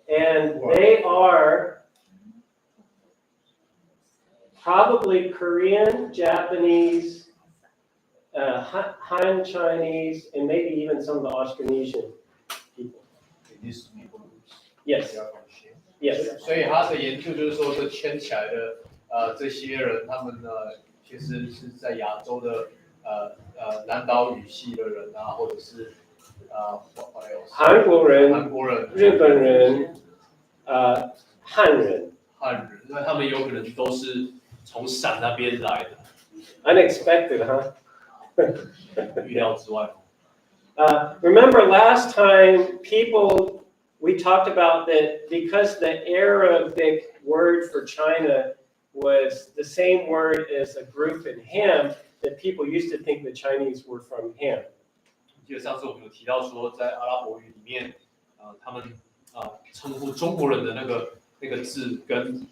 And they are probably Korean, Japanese, Han Chinese, and maybe even some of the Austronesian people. Yes. Yes. 所以他的研究就是说，这圈起来的这些人，他们呢其实是在亚洲的南岛语系的人啊，或者是韩国人、日本人、汉人，那他们有可能都是从陕那边来的。Unexpected, huh? 预料之外。Remember last time we talked about that because the Arabic word for China was the same word as a group in Ham, that people used to think the Chinese were from Ham. 记得上次我们有提到说，在阿拉伯语里面，他们称呼中国人的那个字，跟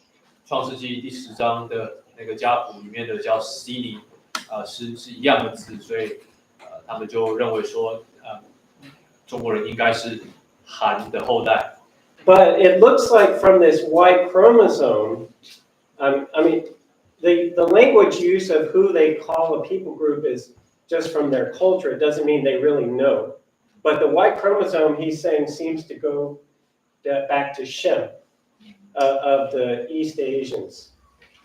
创世纪第10章的那个家谱里面的叫 Sini，是一样的字，所以他们就认为说，中国人应该是韩的后代。But it looks like from this Y chromosome, I mean, the language use of who they call a people group is just from their culture. It doesn't mean they really know. But the Y chromosome, he's saying, seems to go back to Shem of the East Asians.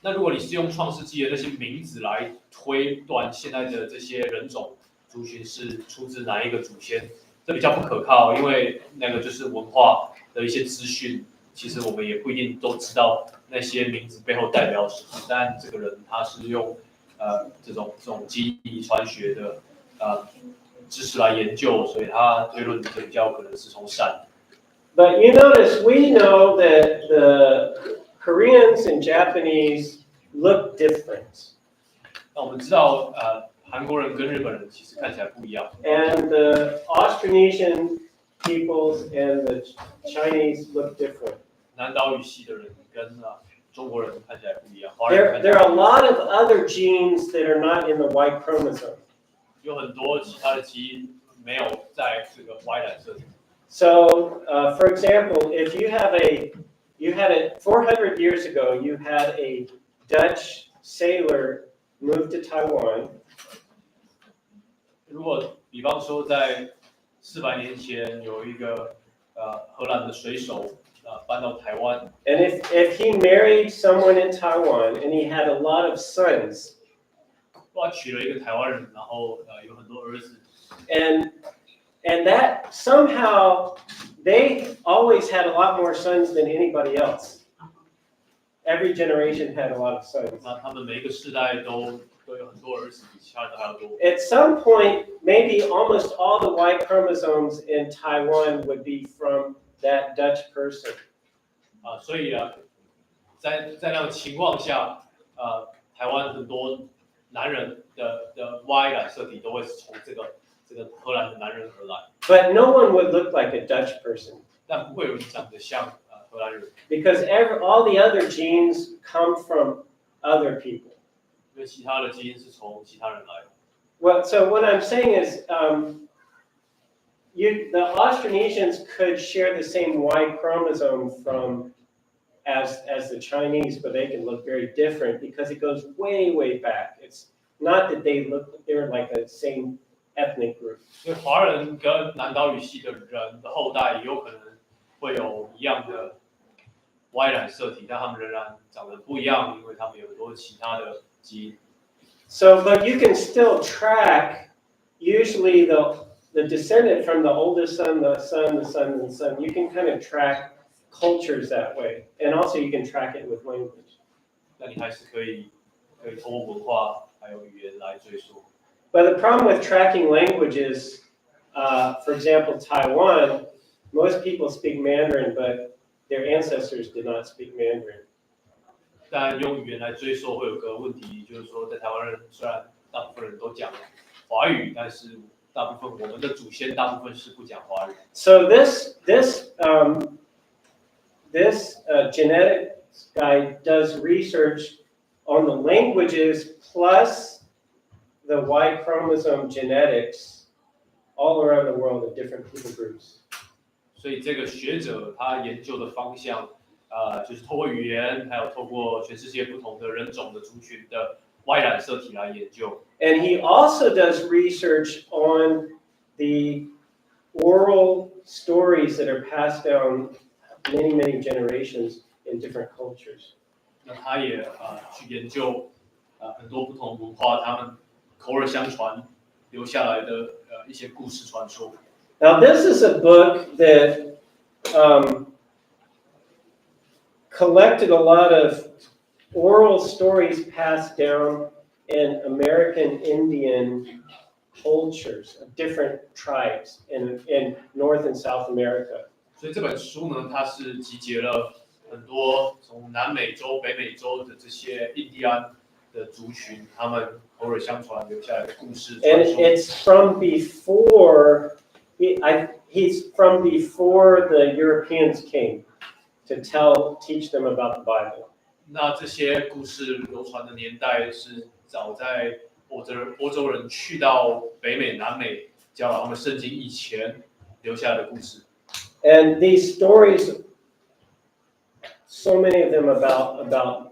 那如果你是用创世纪的那些名字来推断现在的这些人种族群是出自哪一个祖先，这比较不可靠，因为那个就是文化的一些资讯，其实我们也不一定都知道那些名字背后代表什么。但这个人他是用这种基因遗传学的知识来研究，所以他推论这比较可能是从善。But you notice, we know that the Koreans and Japanese look different. 那我们知道，韩国人跟日本人其实看起来不一样。And the Austronesian peoples and the Chinese look different. 南岛语系的人跟中国人看起来不一样。There are a lot of other genes that are not in the Y chromosome. 有很多其他的基因没有在这个 Y 染色体。So, for example, if you had a 400 years ago, you had a Dutch sailor move to Taiwan. 如果比方说在400年前有一个荷兰的水手搬到台湾 And if he married someone in Taiwan and he had a lot of sons, 他娶了一个台湾人，然后有很多儿子， and that somehow they always had a lot more sons than anybody else. Every generation had a lot of sons. 那他们每一个世代都有很多儿子，比其他人还要多。At some point, maybe almost all the Y chromosomes in Taiwan would be from that Dutch person. 所以在那种情况下，台湾很多男人的 Y 染色体都会是从这个荷兰的男人而来。But no one would look like a Dutch person. 但不会有人长得像荷兰人。Because all the other genes come from other people. 因为其他的基因是从其他人来的。Well, so what I'm saying is, the Austronesians could share the same Y chromosome as the Chinese, but they can look very different because it goes way, way back. It's not that they're like the same ethnic group. 因为华人跟南岛语系的人的后代也有可能会有一样的 Y 染色体，但他们仍然长得不一样，因为他们有很多其他的基因。So, but you can still track usually the descendant from the oldest son, the son, the son, and the son. You can kind of track cultures that way, and also you can track it with language. 那你还是可以通过文化还有语言来追溯。But the problem with tracking languages, for example, Taiwan, most people speak Mandarin, but their ancestors did not speak Mandarin. 但用语言来追溯会有个问题，就是说在台湾人虽然大部分人都讲华语，但是大部分我们的祖先大部分是不讲华语。So this genetics guy does research on the languages plus the Y chromosome genetics all around the world of different people groups. 所以这个学者他研究的方向，就是透过语言，还有透过全世界不同的人种的族群的 Y 染色体来研究。And he also does research on the oral stories that are passed down many, many generations in different cultures. 那他也去研究很多不同文化，他们口耳相传留下来的一些故事传说。Now this is a book that collected a lot of oral stories passed down in American Indian cultures of different tribes in North and South America. 所以这本书呢，它是集结了很多从南美洲、北美洲的这些印第安的族群，他们口耳相传留下来的故事。And it's from before he's from before the Europeans came to teach them about the Bible. 那这些故事流传的年代是早在欧洲人去到北美、南美教导他们圣经以前留下来的故事。And these stories, so many of them about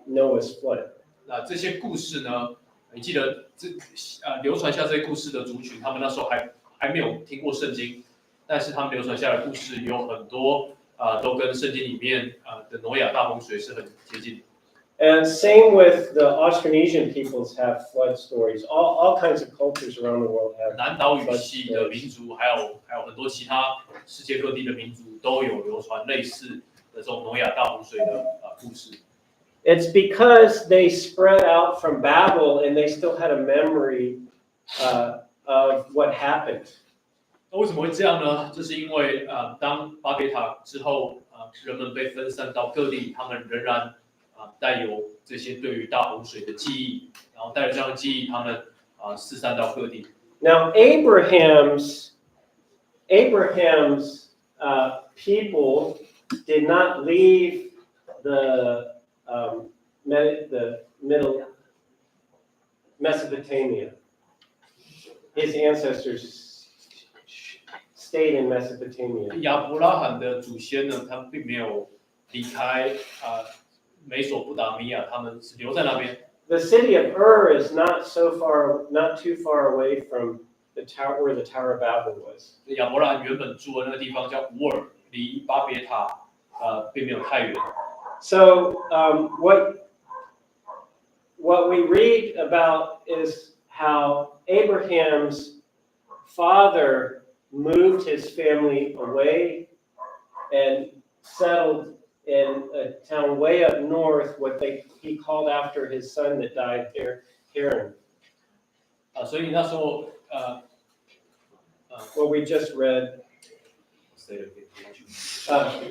Noah's flood. 那这些故事呢，你记得流传下这些故事的族群，他们那时候还没有听过圣经，但是他们流传下来的故事有很多都跟圣经里面的挪亚大洪水是很接近的。And same with the Austronesian peoples have flood stories. All kinds of cultures around the world have. 南岛语系的民族，还有很多其他世界各地的民族都有流传类似的这种挪亚大洪水的故事。It's because they spread out from Babel and they still had a memory of what happened. 那为什么会这样呢？这是因为当巴别塔之后人们被分散到各地，他们仍然带有这些对于大洪水的记忆，然后带着这样的记忆，他们四散到各地。Now Abraham's people did not leave the middle Mesopotamia. His ancestors stayed in Mesopotamia. 亚伯拉罕的祖先呢，他并没有离开美索不达米亚，他们是留在那边。The city of is not too far away from the tower where the Tower of Babel was. 亚伯拉罕原本住的那个地方叫乌尔，离巴别塔并没有太远。So what we read about is how Abraham's father moved his family away and settled in a town way up north, what he called after his son that died there, Haran. 所以那时候what we just read.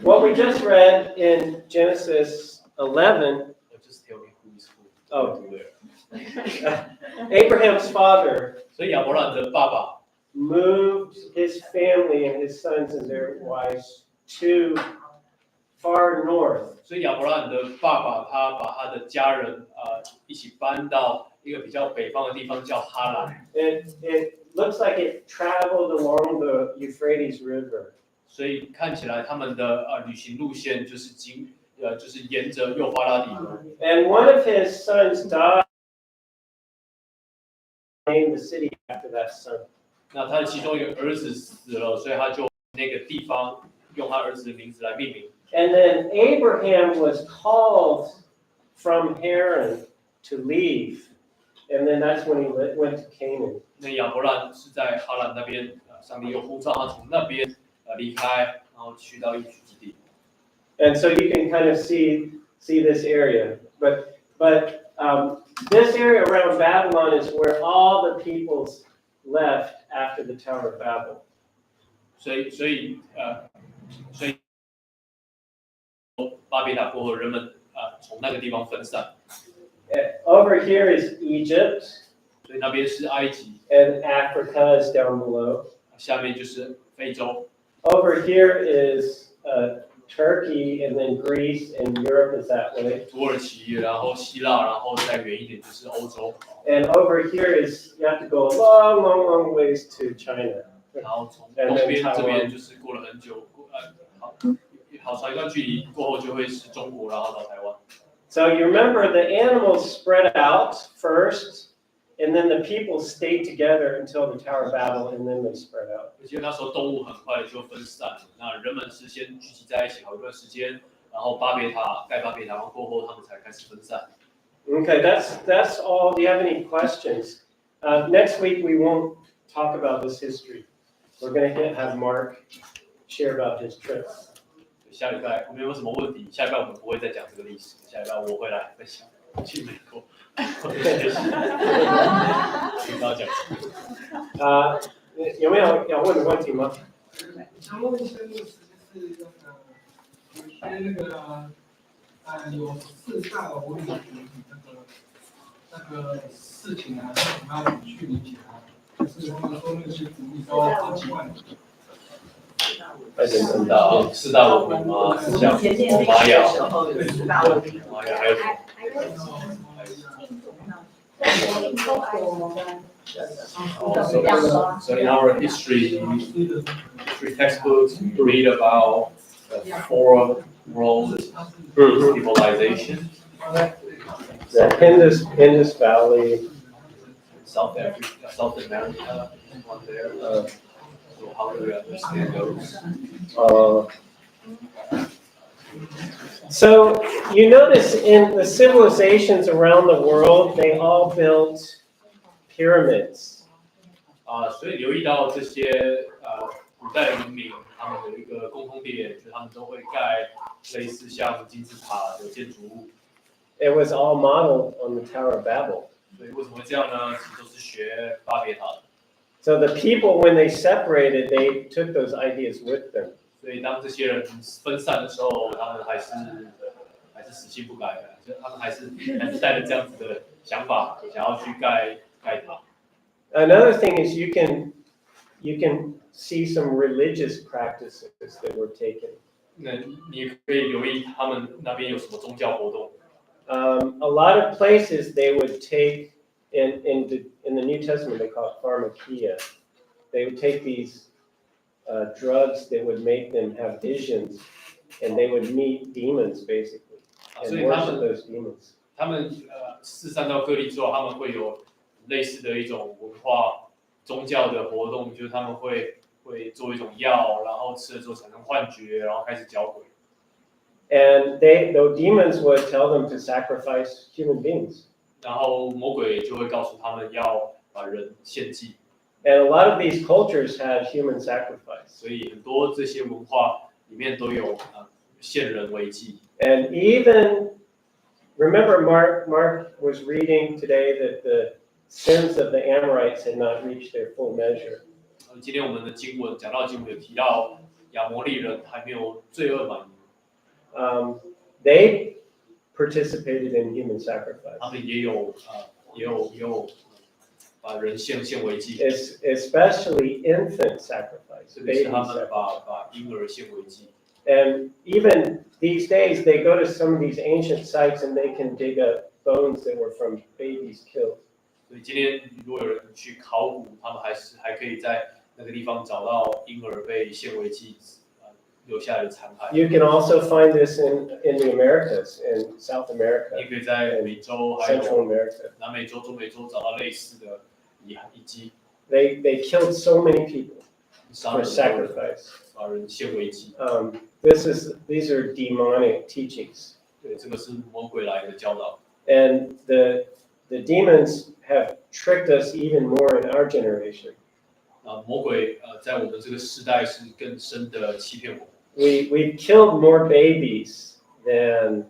What we just read in Genesis 11. Just tell me who is who. Oh, Abraham's father. 所以亚伯拉罕的爸爸 moved his family and his sons and their wives to far north. 所以亚伯拉罕的爸爸他把他的家人一起搬到一个比较北方的地方叫哈兰。It looks like it traveled along the Euphrates River. 所以看起来他们的旅行路线就是就是沿着幼发拉底河。And one of his sons died. Named the city after that son. 那他的其中一个儿子死了，所以他就那个地方用他儿子的名字来命名。And then Abraham was called from Haran to leave, and then that's when he went to Canaan. 那亚伯兰是在哈兰那边，上帝又呼召他从那边离开，然后去到应许之地。And so you can kind of see this area, but this area around Babylon is where all the peoples left after the Tower of Babel. 所以巴别塔过后，人们从那个地方分散。Over here is Egypt. 所以那边是埃及。And Africa is down below. 下面就是非洲。Over here is Turkey, and then Greece, and Europe is that way. 土耳其，然后希腊，然后再远一点就是欧洲。And over here is you have to go a long ways to China. 然后从东边这边就是过了很久，好长一段距离过后就会是中国，然后到台湾。So you remember the animals spread out first, and then the people stayed together until the Tower of Babel, and then they spread out. 而且那时候动物很快就分散了，那人们是先聚集在一起好一段时间，然后盖巴别塔过后，他们才开始分散。Okay, that's all. Do you have any questions? Next week we won't talk about this history. We're going to have Mark share about his trip. 下礼拜我们有什么问题？下礼拜我们不会再讲这个历史，下礼拜我会来分享去美国。请大家讲。有没有要问的问题吗？想问一下，那个是那个有四大的文明那个事情啊，我们要去理解它，就是他们说那些族裔都好几万年。四大文明吗？像玛雅，玛雅还有So in our history, history textbooks, we read about the four world civilization. The Indus Valley, South Africa, South America, one there. So how do we understand those? So you notice in the civilizations around the world, they all built pyramids. 所以留意到这些古代文明，他们有一个共同点，就是他们都会盖类似像金字塔的建筑物。It was all modeled on the Tower of Babel. 所以为什么会这样呢？其实都是学巴别塔的。So the people, when they separated, they took those ideas with them. 所以当这些人分散的时候，他们还是死性不改的，就他们还是带着这样子的想法，想要去盖塔。Another thing is you can see some religious practices that were taken. 那你可以留意他们那边有什么宗教活动。A lot of places they would take in the New Testament they call it pharmakia. They would take these drugs that would make them have visions, and they would meet demons basically and worship those demons. 他们四散到各地之后，他们会有类似的一种文化宗教的活动，就是他们会做一种药，然后吃了之后产生幻觉，然后开始搅鬼。And the demons would tell them to sacrifice human beings. 然后魔鬼就会告诉他们要把人献祭。And a lot of these cultures had human sacrifice. 所以很多这些文化里面都有献人为祭。And even remember, Mark was reading today that the sins of the Amorites had not reached their full measure. 今天我们的经文讲到经文有提到亚摩利人还没有罪恶满盈。They participated in human sacrifice. 他们也有把人献为祭。Especially infant sacrifice. 特别是他们把婴儿献为祭。And even these days, they go to some of these ancient sites and they can dig up bones that were from babies killed. 所以今天如果有人去考古，他们还可以在那个地方找到婴儿被献为祭留下来的残骸。You can also find this in the Americas, in South America. 你可以在美洲还有 Central America. 南美洲、中美洲找到类似的遗迹。They killed so many people for sacrifice. 把人献为祭。These are demonic teachings. 对，这个是魔鬼来的教导。And the demons have tricked us even more in our generation. 魔鬼在我们这个时代是更深的欺骗我们。We've killed more babies than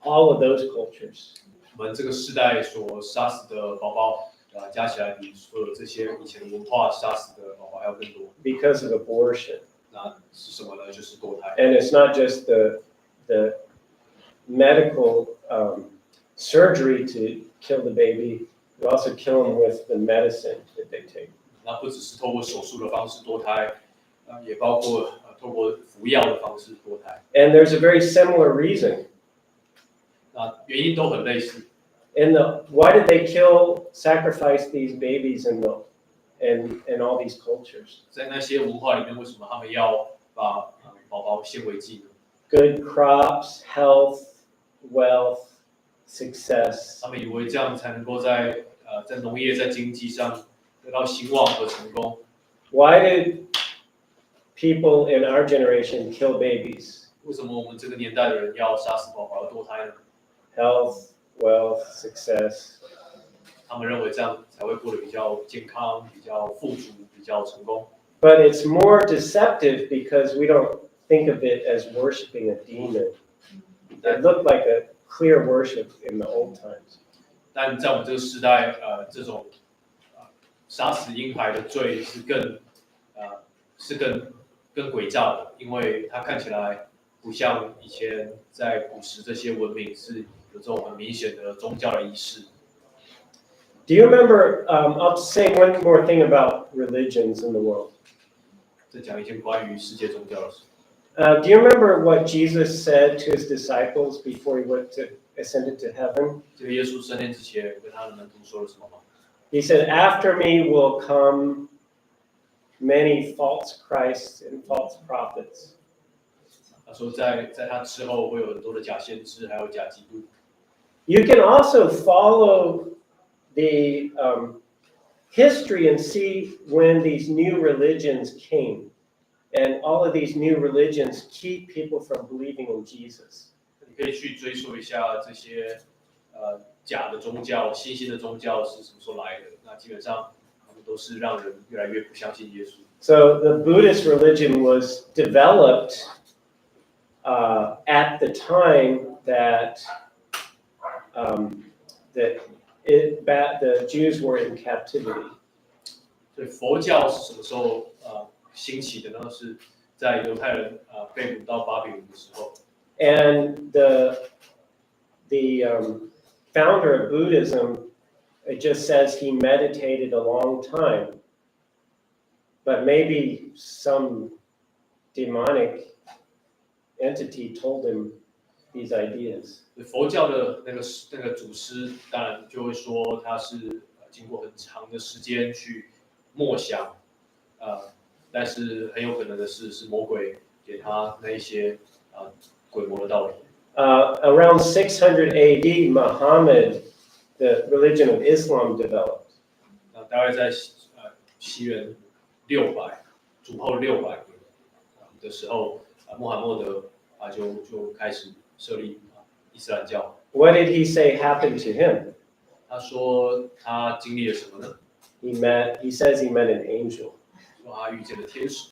all of those cultures. 我们这个时代所杀死的宝宝，加起来比所有这些以前的文化杀死的宝宝还要更多。Because of abortion. 那是什么呢？就是堕胎。And it's not just the medical surgery to kill the baby. You also kill them with the medicine that they take. 那不只是透过手术的方式堕胎，也包括透过服药的方式堕胎。And there's a very similar reason. 那原因都很类似。Why did they sacrifice these babies in all these cultures? 在那些文化里面，为什么他们要把宝宝献为祭呢？ Good crops, health, wealth, success. 他们以为这样才能够在农业、在经济上得到兴旺和成功。Why did people in our generation kill babies? 为什么我们这个年代的人要杀死宝宝而堕胎呢？ Health, wealth, success. 他们认为这样才会过得比较健康、比较富足、比较成功。But it's more deceptive because we don't think of it as worshiping a demon. It looked like a clear worship in the old times. 但在我们这个时代，这种杀死婴孩的罪是更诡诈的，因为它看起来不像以前在古时这些文明是有这种很明显的宗教的仪式。Do you remember? I'll say one more thing about religions in the world. 再讲一件关于世界宗教的事。Do you remember what Jesus said to his disciples before he ascended to heaven? 这个耶稣升天之前跟他的门徒说了什么吗？ He said, "After me will come many false Christs and false prophets. 他说在他之后会有很多的假先知，还有假基督。You can also follow the history and see when these new religions came. And all of these new religions keep people from believing in Jesus. 你可以去追溯一下这些假的宗教、新兴的宗教是什么时候来的？那基本上他们都是让人越来越不相信耶稣。So the Buddhist religion was developed at the time that the Jews were in captivity. 所以佛教是什么时候兴起的呢？是在犹太人被掳到巴比伦的时候。And the founder of Buddhism, it just says he meditated a long time, but maybe some demonic entity told him these ideas. 佛教的那个祖师，当然就会说他是经过很长的时间去默想，但是很有可能的是魔鬼给他那一些鬼魔的道理。Around 600 AD, Muhammad, the religion of Islam, developed. 大概在西元600主后600年的时候，穆罕默德就开始设立伊斯兰教。What did he say happened to him? 他说他经历了什么呢？ He says he met an angel. 说他遇见了天使。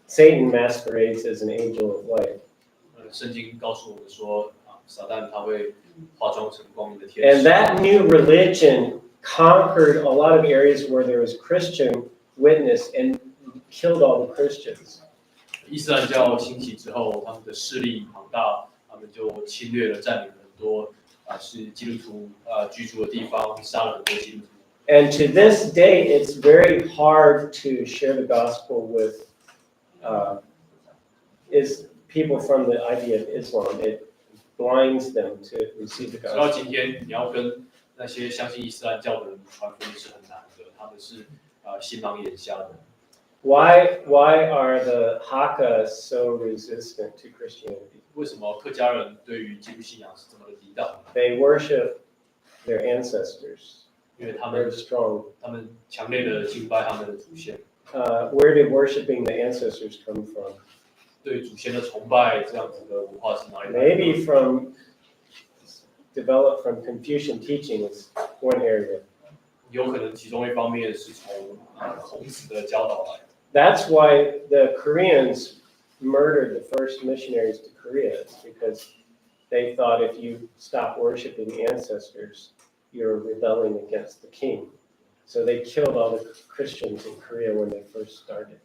Satan masquerades as an angel of light. 圣经告诉我们说，撒旦他会化妆成光明的天使。And that new religion conquered a lot of areas where there was Christian witness and killed all the Christians. 伊斯兰教兴起之后，他们的势力庞大，他们就侵略了、占领了很多是基督徒居住的地方，杀了很多基督徒。And to this day, it's very hard to share the gospel with people from the idea of Islam. It blinds them to receive the 直到 gospel. 今天，你要跟那些相信伊斯兰教的人传福音是很难的，他们是心盲眼瞎的。Why are the Hakka so resistant to Christianity? 为什么客家人对于基督信仰是这么的抵挡？ They worship their ancestors. 因为他 They're 们 strong. 强烈的敬拜他们的祖先。Where did worshiping the ancestors come from? 对祖先的崇拜这样子的文化是哪里来的 Maybe developed from Confucian teaching is one area. 有可能其中一方面是从孔子的教导来的。That's why the Koreans murdered the first missionaries to Korea, because they thought if you stop worshiping ancestors, you're rebelling against the king. So they killed all the Christians in Korea when they first started.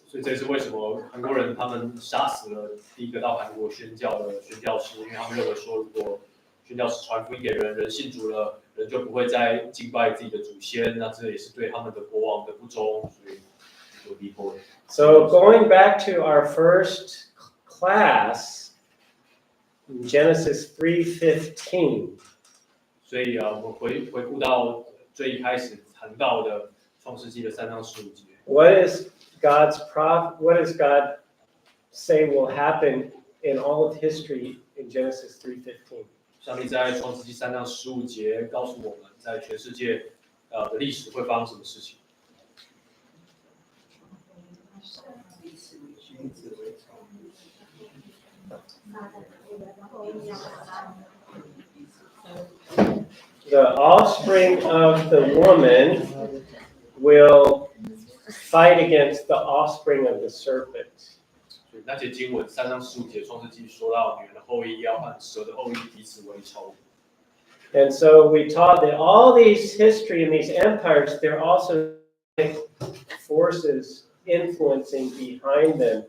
所以这是为什么韩国人他们杀死了第一个到韩国宣教的宣教师，因为他们认为说，如果宣教师传福音给人，人信主了，人就不会再敬拜自己的祖先，那这也是对他们的国王的不忠，所以就逼迫。So going back to our first class, Genesis 3:15. 所以我们回顾到最一开始谈到的创世纪的3章15节。What does God say will happen in all of history in Genesis 3:15? 上帝在创世纪3章15节告诉我们，在全世界的历史会发生什么事情。The offspring of the woman will fight against the offspring of the serpent. 那节经文3章15节，创世纪说到女人的后裔要和蛇的后裔彼此为仇。And so we taught that all these history and these empires, they're also forces influencing behind them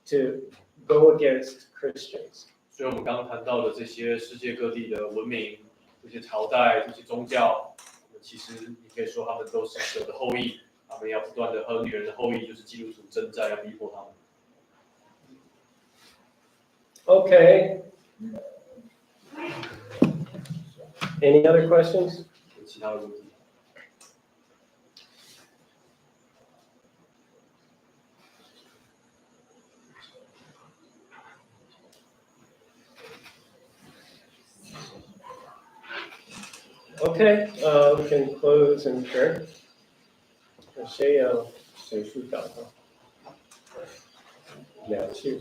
to go against Christians. 所以我们刚刚谈到的这些世界各地的文明、这些朝代、这些宗教，其实你可以说他们都是蛇的后裔，他们要不断的和女人的后裔，就是基督徒征战，要逼迫他们。Okay. Any other questions? 有其他的问题？ Okay, we can close in prayer. 谁要结束祷告？了解。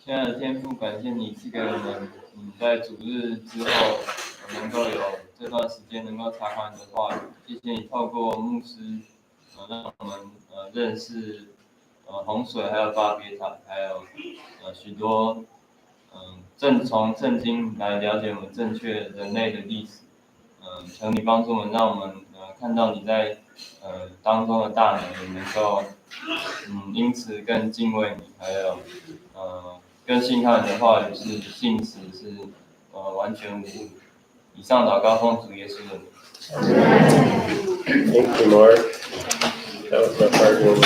亲爱的天父，感谢你赐给我们，在主日之后能够有这段时间能够查考你的话语。谢谢你透过牧师，让我们认识洪水，还有巴别塔，还有许多从圣经来了解我们正确人类的历史。求你帮助我们，让我们看到你在当中的大能，也能够因此更敬畏你，还有更信靠你的话语是信实，是完全无误。以上祷告奉主耶稣的名。Thank you, Mark. That was a hard one.